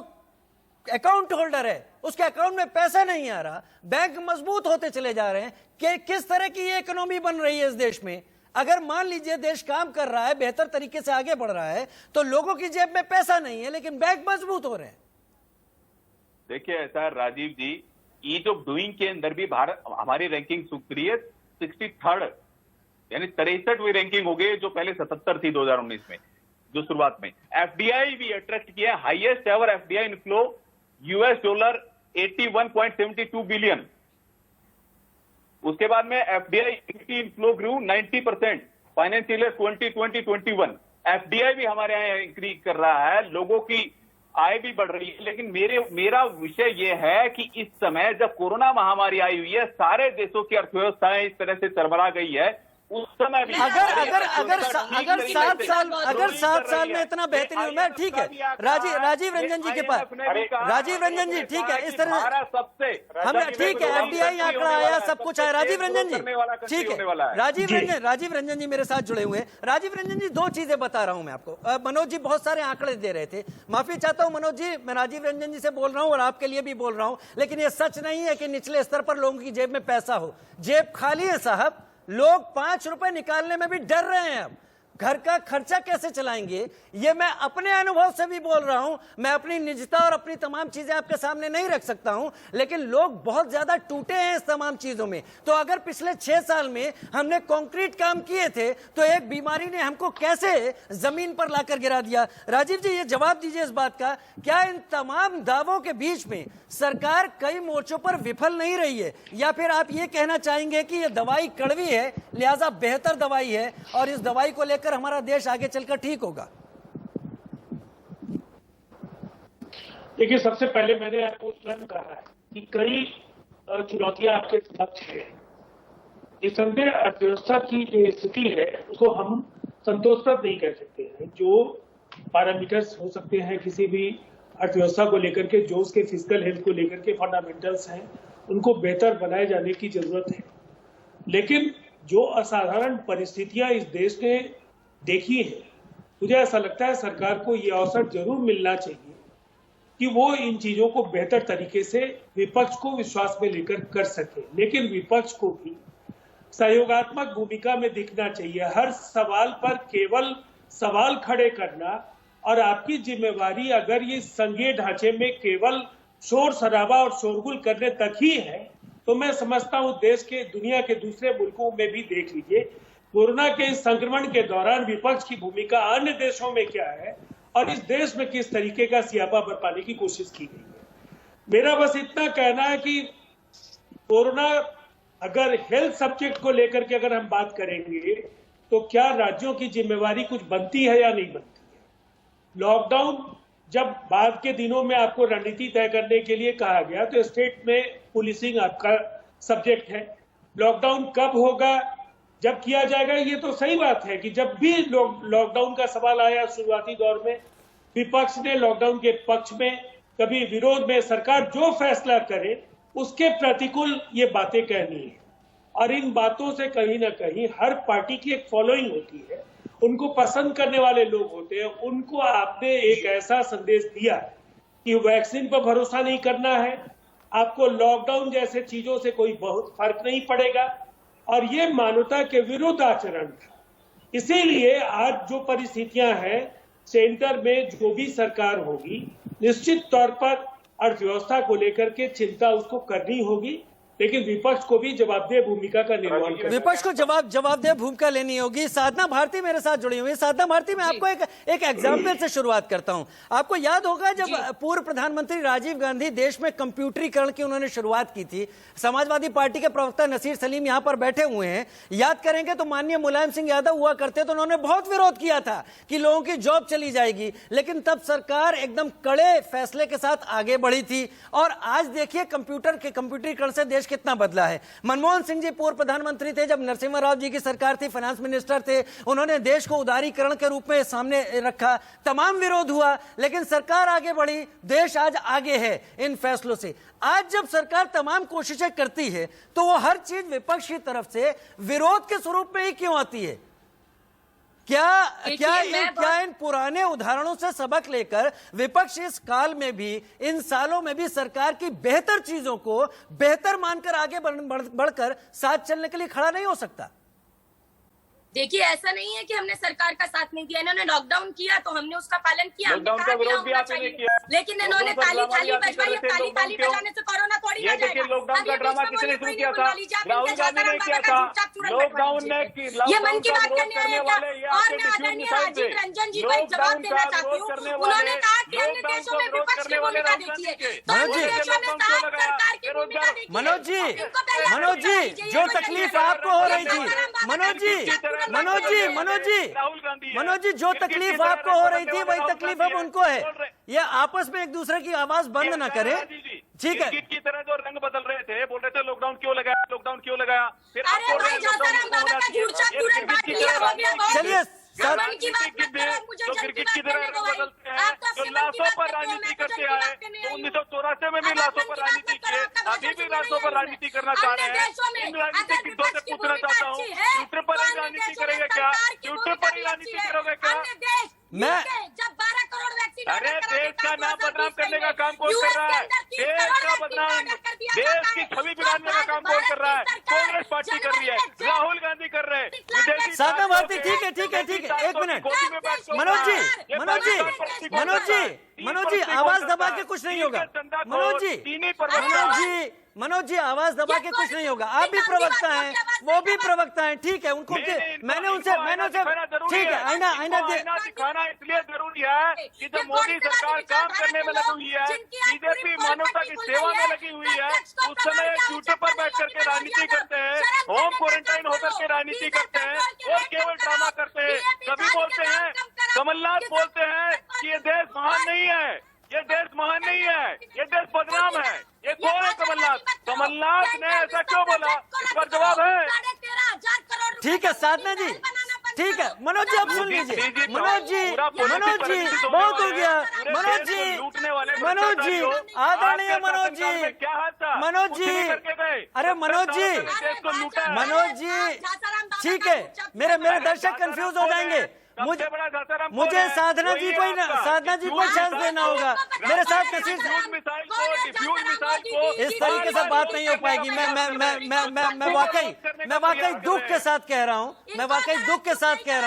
अकाउंट होल्डर है उसके अकाउंट में पैसा नहीं आ रहा, बैंक मजबूत होते चले जा रहे हैं। कि किस तरह की ये इकोनॉमी बन रही है इस देश में? अगर मान लीजिए देश काम कर रहा है, बेहतर तरीके से आगे बढ़ रहा है, तो लोगों की जेब में पैसा नहीं है, लेकिन बैंक मजबूत हो रहे हैं। देखिए ऐसा है राजीव जी, ईज ऑफ डूइंग के अंदर भी भारत, हमारी रैंकिंग सुधरी है, 63rd, यानी 63वीं रैंकिंग हो गई, जो पहले 77 थी 2019 में, जो शुरुआत में। एफडीआई भी अट्रैक्ट किया, highest ever FDI inflow $81.72 billion. उसके बाद में एफडीआई इनफ्लो ग्रू 90%, फाइनेंशियल ईयर 2020-21 एफडीआई भी हमारे यहाँ इंक्रीज कर रहा है, लोगों की आय भी बढ़ रही है। लेकिन मेरा विषय यह है कि इस समय जब कोरोना महामारी आई हुई है, सारे देशों की अर्थव्यवस्थाएं इस तरह से चरमरा गई है, उस समय भी अगर 7 साल में इतना बेहतरीन, मैं ठीक है, राजीव रंजन जी के पास, राजीव रंजन जी ठीक है, इस तरह सबसे हमें ठीक है, एफडीआई आंकड़ा आया, सब कुछ आया। राजीव रंजन जी ठीक है, राजीव रंजन जी मेरे साथ जुड़े हुए हैं। राजीव रंजन जी, दो चीजें बता रहा हूं मैं आपको। मनोज जी बहुत सारे आंकड़े दे रहे थे, माफी चाहता हूं मनोज जी, मैं राजीव रंजन जी से बोल रहा हूं और आपके लिए भी बोल रहा हूं, लेकिन ये सच नहीं है कि निचले स्तर पर लोगों की जेब में पैसा हो। जेब खाली है साहब, लोग 5 रुपए निकालने में भी डर रहे हैं। अब घर का खर्चा कैसे चलाएंगे, ये मैं अपने अनुभव से भी बोल रहा हूं। मैं अपनी निजता और अपनी तमाम चीजें आपके सामने नहीं रख सकता हूं, लेकिन लोग बहुत ज्यादा टूटे हैं इस तमाम चीजों में। तो अगर पिछले 6 साल में हमने कंक्रीट काम किए थे, तो एक बीमारी ने हमको कैसे जमीन पर लाकर गिरा दिया? राजीव जी, ये जवाब दीजिए इस बात का, क्या इन तमाम दावों के बीच में सरकार कई मोर्चों पर विफल नहीं रही है, या फिर आप ये कहना चाहेंगे कि ये दवाई कड़वी है, लिहाजा बेहतर दवाई है और इस दवाई को लेकर हमारा देश आगे चलकर ठीक होगा? देखिए, सबसे पहले मैंने आपको स्वयं कहा है कि कई चुनौतियां आपके समक्ष है। निसंदेह अर्थव्यवस्था की जो स्थिति है उसको हम संतोषप्रद नहीं कह सकते हैं। जो पैरामीटर्स हो सकते हैं किसी भी अर्थव्यवस्था को लेकर के, जो उसके फिजिकल हेल्थ को लेकर के फंडामेंटल्स हैं, उनको बेहतर बनाए जाने की जरूरत है। लेकिन जो असाधारण परिस्थितियां इस देश ने देखी हैं, मुझे ऐसा लगता है सरकार को ये अवसर जरूर मिलना चाहिए कि वो इन चीजों को बेहतर तरीके से विपक्ष को विश्वास में लेकर कर सके। लेकिन विपक्ष को भी सहयोगात्मक भूमिका में दिखना चाहिए। हर सवाल पर केवल सवाल खड़े करना और आपकी जिम्मेवारी अगर ये संघीय ढांचे में केवल शोर शराबा और शोरगुल करने तक ही है, तो मैं समझता हूं देश के, दुनिया के दूसरे मुल्कों में भी देख लीजिए, कोरोना के संक्रमण के दौरान विपक्ष की भूमिका अन्य देशों में क्या है और इस देश में किस तरीके का सियापा बरपाने की कोशिश की गई है। मेरा बस इतना कहना है कि कोरोना, अगर हेल्थ सब्जेक्ट को लेकर के अगर हम बात करेंगे तो क्या राज्यों की जिम्मेवारी कुछ बनती है या नहीं बनती है। लॉकडाउन जब बाद के दिनों में आपको रणनीति तय करने के लिए कहा गया तो स्टेट में पुलिसिंग आपका सब्जेक्ट है। लॉकडाउन कब होगा, जब किया जाएगा, ये तो सही बात है कि जब भी लॉकडाउन का सवाल आया शुरुआती दौर में, विपक्ष ने लॉकडाउन के पक्ष में, कभी विरोध में, सरकार जो फैसला करे उसके प्रतिकूल ये बातें कहनी है। और इन बातों से कहीं ना कहीं हर पार्टी की एक फॉलोइंग होती है, उनको पसंद करने वाले लोग होते हैं। उनको आपने एक ऐसा संदेश दिया कि वैक्सीन पर भरोसा नहीं करना है, आपको लॉकडाउन जैसे चीजों से कोई बहुत फर्क नहीं पड़ेगा, और ये मानवता के विरुद्ध आचरण था। इसीलिए आज जो परिस्थितियां हैं, सेंटर में जो भी सरकार होगी, निश्चित तौर पर अर्थव्यवस्था को लेकर के चिंता उसको करनी होगी, लेकिन विपक्ष को भी जवाबदेह भूमिका का निर्वहन करना, विपक्ष को जवाबदेह भूमिका लेनी होगी। साधना भारती मेरे साथ जुड़ी हुई है। साधना भारती, मैं आपको एक एग्जाम्पल से शुरुआत करता हूं। आपको याद होगा जब पूर्व प्रधानमंत्री राजीव गांधी देश में कंप्यूटरीकरण की उन्होंने शुरुआत की थी, समाजवादी पार्टी के प्रवक्ता नसीर सलीम यहां पर बैठे हुए हैं, याद करेंगे तो माननीय मुलायम सिंह यादव हुआ करते तो उन्होंने बहुत विरोध किया था कि लोगों की जॉब चली जाएगी, लेकिन तब सरकार एकदम कड़े फैसले के साथ आगे बढ़ी थी। और आज देखिए कंप्यूटरीकरण से देश कितना बदला है। मनमोहन सिंह जी पूर्व प्रधानमंत्री थे, जब नरसिम्हा राव जी की सरकार थी, फाइनेंस मिनिस्टर थे, उन्होंने देश को उदारीकरण के रूप में सामने रखा, तमाम विरोध हुआ, लेकिन सरकार आगे बढ़ी, देश आज आगे है इन फैसलों से। आज जब सरकार तमाम कोशिशें करती है तो वो हर चीज विपक्ष की तरफ से विरोध के स्वरूप में ही क्यों आती है? क्या इन पुराने उदाहरणों से सबक लेकर विपक्ष इस काल में भी, इन सालों में भी सरकार की बेहतर चीजों को बेहतर मानकर आगे बढ़कर साथ चलने के लिए खड़ा नहीं हो सकता? देखिए, ऐसा नहीं है कि हमने सरकार का साथ नहीं दिया। इन्होंने लॉकडाउन किया तो हमने उसका पालन किया, लॉकडाउन का विरोध भी आपने किया, लेकिन इन्होंने ताली ताली बजवाई। ताली ताली बजाने से कोरोना थोड़ी ना जाएगा। लॉकडाउन का ड्रामा किसने शुरू किया था? राहुल गांधी ने किया था। लॉकडाउन ने ये मन की बात करने वाले, और मैं आदरणीय राजीव रंजन जी को एक जवाब देना चाहती हूँ। उन्होंने कहा कि अन्य देशों में विपक्ष की भूमिका देखिए, तो अन्य देशों में सरकार की भूमिका देखिए। मनोज जी, जो तकलीफ आपको हो रही थी, मनोज जी, जो तकलीफ आपको हो रही थी वही तकलीफ अब उनको है। ये आपस में एक दूसरे की आवाज बंद ना करें, ठीक है? की तरह जो रंग बदल रहे थे, बोल रहे थे लॉकडाउन क्यों लगाया, लॉकडाउन क्यों लगाया, फिर चलिए क्रिकेट की तरह रंग बदलते हैं, जो लाशों पर राजनीति करते आए, तो 1984 में भी लाशों पर राजनीति किए, अभी भी लाशों पर राजनीति करना चाह रहे हैं। इन राजनीतिज्ञों से पूछना चाहता हूँ, ट्विटर पर ही राजनीति करेंगे क्या? ट्विटर पर ही राजनीति करोगे क्या? मैं जब 12 करोड़ वैक्सीन, अरे देश का नाम बदनाम करने का काम कौन कर रहा है? देश का बदनाम, देश की छवि बिगाड़ने का काम कौन कर रहा है? कांग्रेस पार्टी कर रही है, राहुल गांधी कर रहे हैं। साधना भारती, ठीक है, एक मिनट। मनोज जी, आवाज दबा के कुछ नहीं होगा। मनोज जी, आवाज दबा के कुछ नहीं होगा। आप भी प्रवक्ता हैं, वो भी प्रवक्ता हैं, ठीक है। उनको मैंने उनसे ठीक है, आईना दिखाना इसलिए जरूरी है कि जब मोदी सरकार काम करने में लगी हुई है, बीजेपी मानवता की सेवा में लगी हुई है, उस समय ट्विटर पर बैठ करके राजनीति करते हैं, होम क्वारंटाइन होकर के राजनीति करते हैं और केवल ड्रामा करते हैं। कभी बोलते हैं, कमलनाथ बोलते हैं कि ये देश महान नहीं है, ये देश महान नहीं है, ये देश बदनाम है। ये कौन है कमलनाथ? कमलनाथ ने ऐसा क्यों बोला? इस पर जवाब है? ठीक है साधना जी, ठीक है मनोज जी, अब सुन लीजिए। मनोज जी बहुत हो गया। मनोज जी आदरणीय मनोज जी, अरे मनोज जी ठीक है, मेरे दर्शक कंफ्यूज हो जाएंगे। मुझे साधना जी को चांस देना होगा। मेरे साथ इस तरीके से बात नहीं हो पाएगी। मैं वाकई दुख के साथ कह रहा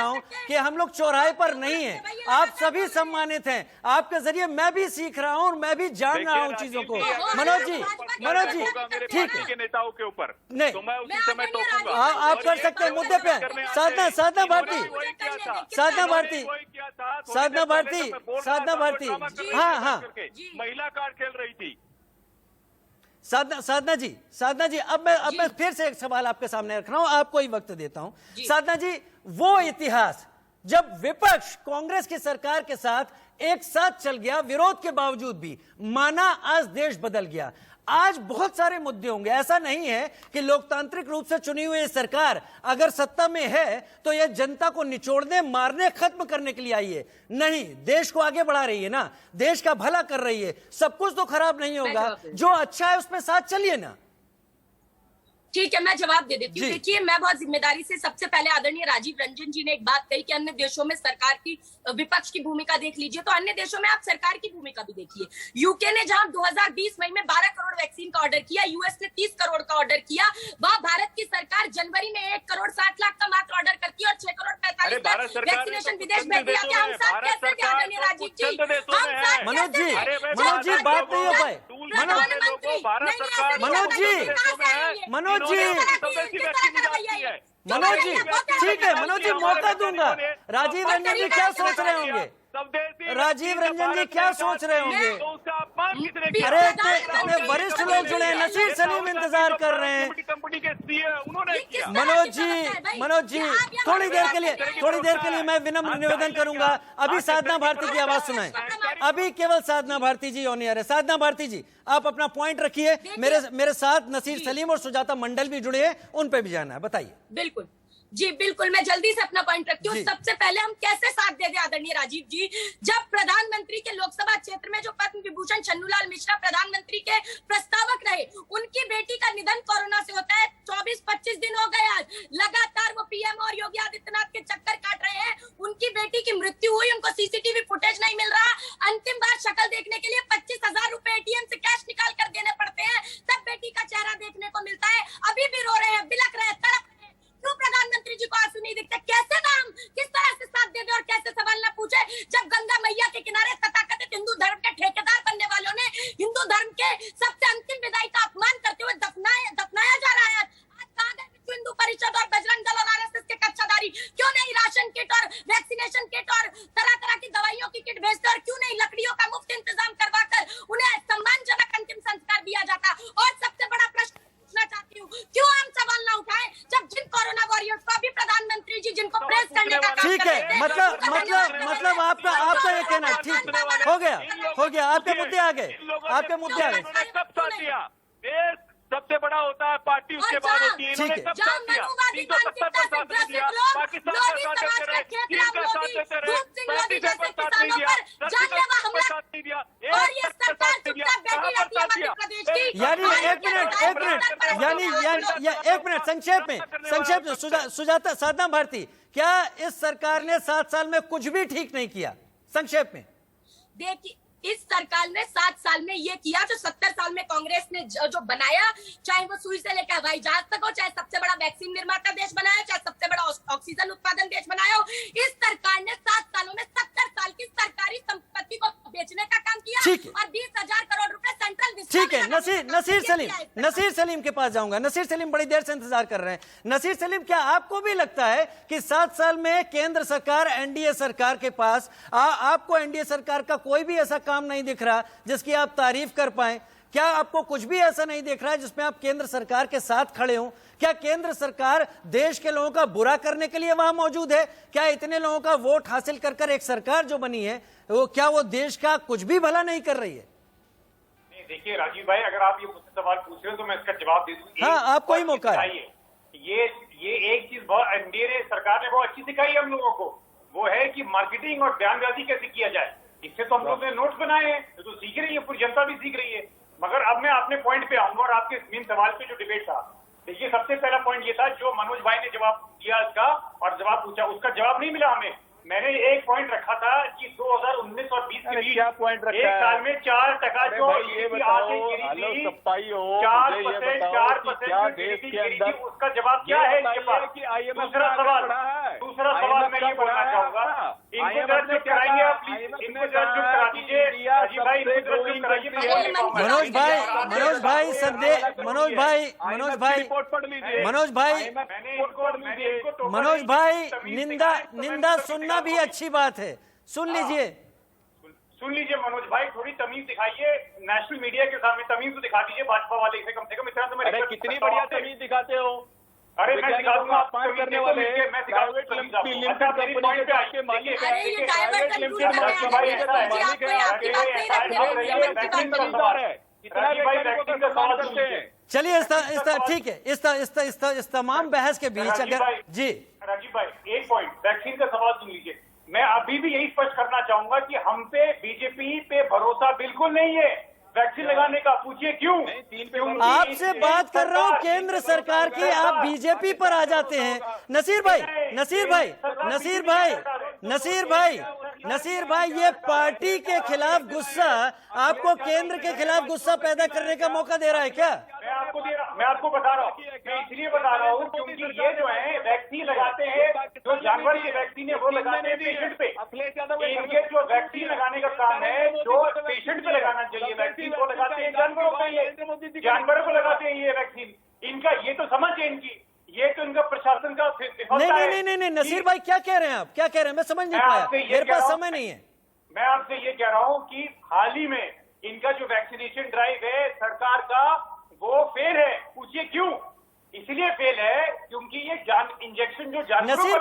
हूं कि हम लोग चौराहे पर नहीं हैं। आप सभी सम्मानित हैं, आपके जरिए मैं भी सीख रहा हूं और मैं भी जान रहा हूं चीजों को। मनोज जी ठीक है, नेताओं के ऊपर नहीं तो मैं उसी समय टोकूंगा। आप कर सकते हैं मुद्दे पे। साधना भारती हाँ महिला कार्ड खेल रही थी। साधना जी अब मैं फिर से एक सवाल आपके सामने रख रहा हूं, आपको ही वक्त देता हूं। साधना जी, वो इतिहास जब विपक्ष कांग्रेस की सरकार के साथ एक साथ चल गया, विरोध के बावजूद भी माना आज देश बदल गया। आज बहुत सारे मुद्दे होंगे। ऐसा नहीं है कि लोकतांत्रिक रूप से चुनी हुई सरकार अगर सत्ता में है तो यह जनता को निचोड़ने, मारने, खत्म करने के लिए आई है। नहीं, देश को आगे बढ़ा रही है ना, देश का भला कर रही है। सब कुछ तो खराब नहीं होगा, जो अच्छा है उसमें साथ चलिए ना। ठीक है, मैं जवाब दे देती हूँ। देखिए, मैं बहुत जिम्मेदारी से, सबसे पहले आदरणीय राजीव रंजन जी ने एक बात कही कि अन्य देशों में सरकार की, विपक्ष की भूमिका देख लीजिए, तो अन्य देशों में आप सरकार की भूमिका भी देखिए। यूके ने जहां 2020 मई में 12 करोड़ वैक्सीन का ऑर्डर किया, यूएस ने 30 करोड़ का ऑर्डर किया, वहां भारत की सरकार जनवरी में 1 करोड़ 60 लाख का मात्र ऑर्डर करती है और 6 करोड़ 45 लाख वैक्सीनेशन विदेश भेज दिया। क्या हम साथ कैसे थे आदरणीय राजीव जी? मनोज जी बात नहीं हो पाए। मनोज जी ठीक है, मनोज जी मौका दूंगा। राजीव रंजन जी क्या सोच रहे होंगे? अरे इतने वरिष्ठ लोग जुड़े हैं, नसीर सलीम इंतजार कर रहे हैं। मनोज जी थोड़ी देर के लिए मैं विनम्र निवेदन करूंगा, अभी साधना भारती की आवाज सुनाएं। अभी केवल साधना भारती जी ऑन एयर है। साधना भारती जी, आप अपना पॉइंट रखिए। मेरे साथ नसीर सलीम और सुजाता मंडल भी जुड़े हैं, उन पे भी जाना है, बताइए। बिल्कुल जी, बिल्कुल, मैं जल्दी से अपना पॉइंट रखती हूँ। सबसे पहले हम कैसे साथ दे दे आदरणीय राजीव जी, जब प्रधानमंत्री के लोकसभा क्षेत्र में जो पद्म विभूषण छन्नूलाल मिश्रा प्रधानमंत्री के प्रस्तावक रहे, उनकी बेटी का निधन कोरोना से होता है। 24-25 दिन हो गए आज लगातार वो पीएम और योगी आदित्यनाथ के चक्कर काट रहे हैं। उनकी बेटी की मृत्यु हुई, उनको सीसीटीवी फुटेज नहीं मिल रहा। अंतिम बार शक्ल देखने के लिए 25,000 रुपए एटीएम से कैश निकाल कर देने पड़ते हैं, तब बेटी का चेहरा देखने को मिलता है। अभी भी रो रहे हैं, बिलख रहे हैं, तड़प। क्यों प्रधानमंत्री जी को आंसू नहीं दिखते? कैसे हम किस तरह से साथ दे दे और कैसे सवाल न पूछे, जब गंगा मैया के किनारे तथाकथित हिंदू धर्म के ठेकेदार बनने वालों ने हिंदू धर्म के सबसे अंतिम विदाई का अपमान करते हुए दफनाया जा रहा है। आज कहाँ गए विश्व हिंदू परिषद और बजरंग दल और आरएसएस के कच्चाधारी? क्यों नहीं राशन किट और वैक्सीनेशन किट और तरह तरह की दवाइयों की किट भेजते, और क्यों नहीं लकड़ियों का मुफ्त इंतजाम करवाकर उन्हें सम्मानजनक अंतिम संस्कार दिया जाता? और सबसे बड़ा प्रश्न पूछना चाहती हूँ, क्यों हम सवाल ना उठाएं जब जिन कोरोना वॉरियर्स को अभी प्रधानमंत्री जी जिनको प्रेस करने का काम ठीक है, मतलब आपका ये कहना ठीक हो गया। आपके मुद्दे आ गए। सबसे बड़ा होता है पार्टी, उसके बाद होती है। इन्होंने सब साथ दिया, 370 पर साथ नहीं दिया, पाकिस्तान का साथ देते रहे, चीन का साथ देते रहे, 35 पर साथ नहीं दिया, 30 पर साथ नहीं दिया, एक मिनट संक्षेप में सुजाता, साधना भारती, क्या इस सरकार ने 7 साल में कुछ भी ठीक नहीं किया? संक्षेप में देखिए, इस सरकार ने 7 साल में ये किया जो 70 साल में कांग्रेस ने जो बनाया, चाहे वो सुई से लेकर हवाई जहाज तक हो, चाहे सबसे बड़ा वैक्सीन निर्माता देश बनाया, चाहे सबसे बड़ा ऑक्सीजन उत्पादन देश बनाया हो। इस सरकार ने 7 सालों में 70 साल की सरकारी संपत्ति को बेचने का काम किया और 20,000 करोड़ रुपए सेंट्रल। ठीक है, नसीर सलीम के पास जाऊंगा। नसीर सलीम बड़ी देर से इंतजार कर रहे हैं। नसीर सलीम, क्या आपको भी लगता है कि 7 साल में केंद्र सरकार, एनडीए सरकार के पास, आपको एनडीए सरकार का कोई भी ऐसा काम नहीं दिख रहा जिसकी आप तारीफ कर पाए? क्या आपको कुछ भी ऐसा नहीं दिख रहा है जिसमें आप केंद्र सरकार के साथ खड़े हों? क्या केंद्र सरकार देश के लोगों का बुरा करने के लिए वहां मौजूद है? क्या इतने लोगों का वोट हासिल कर एक सरकार जो बनी है, क्या वो देश का कुछ भी भला नहीं कर रही है? नहीं, देखिए राजीव भाई, अगर आप ये मुझसे सवाल पूछ रहे हो तो मैं इसका जवाब दे दूंगी। हाँ, आपको ही मौका है। ये एक चीज बहुत एनडीए ने सरकार ने बहुत अच्छी सिखाई हम लोगों को, वो है कि मार्केटिंग और बयानबाजी कैसे किया जाए। इससे तो हम लोग ने नोट्स बनाए हैं, तो सीख रही है, पूरी जनता भी सीख रही है। मगर अब मैं अपने पॉइंट पे आऊंगा और आपके मेन सवाल पे जो डिबेट था, देखिए सबसे पहला पॉइंट ये था जो मनोज भाई ने जवाब दिया इसका और जवाब पूछा, उसका जवाब नहीं मिला हमें। मैंने एक पॉइंट रखा था कि 2019 और 20 के बीच एक साल में 4% जो GDP आगे गिरी थी, 4% GDP गिरी थी, उसका जवाब क्या है इसके पास? दूसरा सवाल मैं ये बोलना चाहूंगा, इनको जरा चुप कराइए आप, प्लीज इनको जरा चुप करा दीजिए। राजीव भाई इनको जरा चुप कराइए। मनोज भाई निंदा सुनना भी अच्छी बात है, सुन लीजिए मनोज भाई, थोड़ी तमीज दिखाइए, नेशनल मीडिया के सामने तमीज तो दिखा दीजिए भाजपा वाले से कम से कम। इतना तो मैं कितनी बढ़िया तमीज दिखाते हो। अरे मैं सिखा दूंगा, आप करने वाले मैं सिखा चलिए ठीक है, इस तमाम बहस के बीच अगर जी राजीव भाई एक पॉइंट, वैक्सीन का सवाल सुन लीजिए। मैं अभी भी यही स्पष्ट करना चाहूंगा कि हम पे बीजेपी पे भरोसा बिल्कुल नहीं है वैक्सीन लगाने का। पूछिए क्यों? आपसे बात कर रहा हूँ केंद्र सरकार की, आप बीजेपी पर आ जाते हैं। नसीर भाई ये पार्टी के खिलाफ गुस्सा आपको केंद्र के खिलाफ गुस्सा पैदा करने का मौका दे रहा है क्या? मैं आपको बता रहा हूँ, मैं इसलिए बता रहा हूँ क्योंकि ये जो है वैक्सीन लगाते हैं, जो जानवर की वैक्सीन है वो लगाते हैं पेशेंट पे। इनके जो वैक्सीन लगाने का काम है जो पेशेंट पे लगाना चाहिए वैक्सीन, को लगाते हैं जानवरों पे, जानवरों को लगाते हैं ये वैक्सीन। इनका ये तो समझ है इनकी, ये तो इनका प्रशासन का नहीं नसीर भाई क्या कह रहे हैं आप, क्या कह रहे हैं? मैं समझ नहीं पाया, मेरे पास समय नहीं है। मैं आपसे ये कह रहा हूँ कि हाल ही में इनका जो वैक्सीनेशन ड्राइव है सरकार का वो फेल है। पूछिए क्यों? इसलिए फेल है क्योंकि ये इंजेक्शन जो नसीर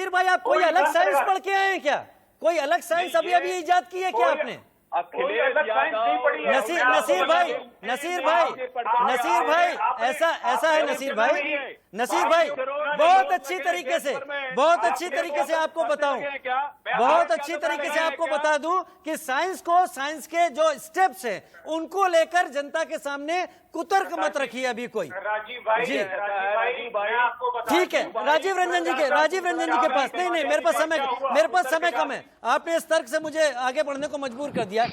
भाई आप कोई अलग साइंस पढ़ के आए हैं क्या? कोई अलग साइंस अभी इजाद की है क्या आपने? नसीर भाई ऐसा है नसीर भाई बहुत अच्छी तरीके से आपको बताऊं, बहुत अच्छी तरीके से आपको बता दूं कि साइंस के जो स्टेप्स हैं उनको लेकर जनता के सामने कुतर्क मत रखिए अभी कोई। जी ठीक है, राजीव रंजन जी के पास नहीं मेरे पास समय कम है। आपने इस तर्क से मुझे आगे बढ़ने को मजबूर कर दिया।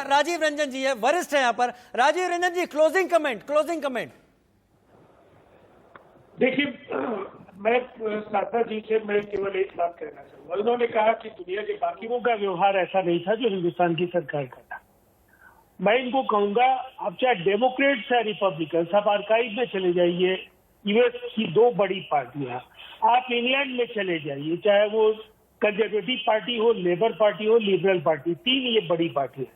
राजीव रंजन जी है, वरिष्ठ है यहाँ पर। राजीव रंजन जी क्लोजिंग कमेंट। देखिए मैं साधना जी से मैं केवल एक बात कहना चाहूंगा। उन्होंने कहा कि दुनिया के बाकियों का व्यवहार ऐसा नहीं था जो हिंदुस्तान की सरकार का था। मैं इनको कहूंगा आप चाहे डेमोक्रेट्स या रिपब्लिकन, आप आर्काइव में चले जाइए, यूएस की 2 बड़ी पार्टियां, आप इंग्लैंड में चले जाइए, चाहे वो कंजर्वेटिव पार्टी हो, लेबर पार्टी हो, लिबरल पार्टी, 3 ये बड़ी पार्टियां हैं।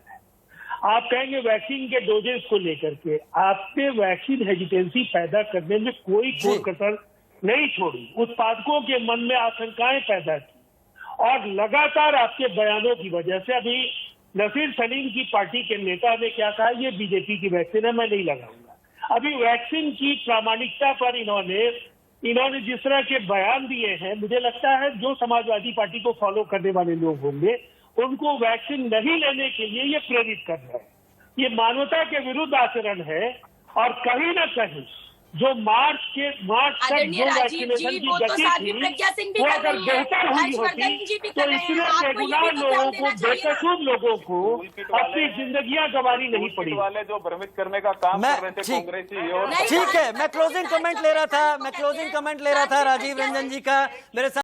आप कहेंगे वैक्सीन के डोजेस को लेकर के आपने वैक्सीन हेजिटेंसी पैदा करने में कोई कसर नहीं छोड़ी, उत्पादकों के मन में आशंकाएं पैदा की और लगातार आपके बयानों की वजह से अभी नसीर सलीम की पार्टी के नेता ने क्या कहा, ये बीजेपी की वैक्सीन है, मैं नहीं लगाऊंगा। अभी वैक्सीन की प्रामाणिकता पर इन्होंने जिस तरह के बयान दिए हैं, मुझे लगता है जो समाजवादी पार्टी को फॉलो करने वाले लोग होंगे उनको वैक्सीन नहीं लेने के लिए ये प्रेरित कर रहा है। ये मानवता के विरुद्ध आचरण है और कहीं ना कहीं जो मार्च तक जो वैक्सीनेशन की गति थी वो अगर बेहतर हुई होती तो इतने बेगुनाह लोगों को, बेकसूर लोगों को अपनी जिंदगियां गंवानी नहीं पड़ी। वाले जो भ्रमित करने का काम कर रहे थे कांग्रेसी। ठीक है, मैं क्लोजिंग कमेंट ले रहा था राजीव रंजन जी का। मेरे साथ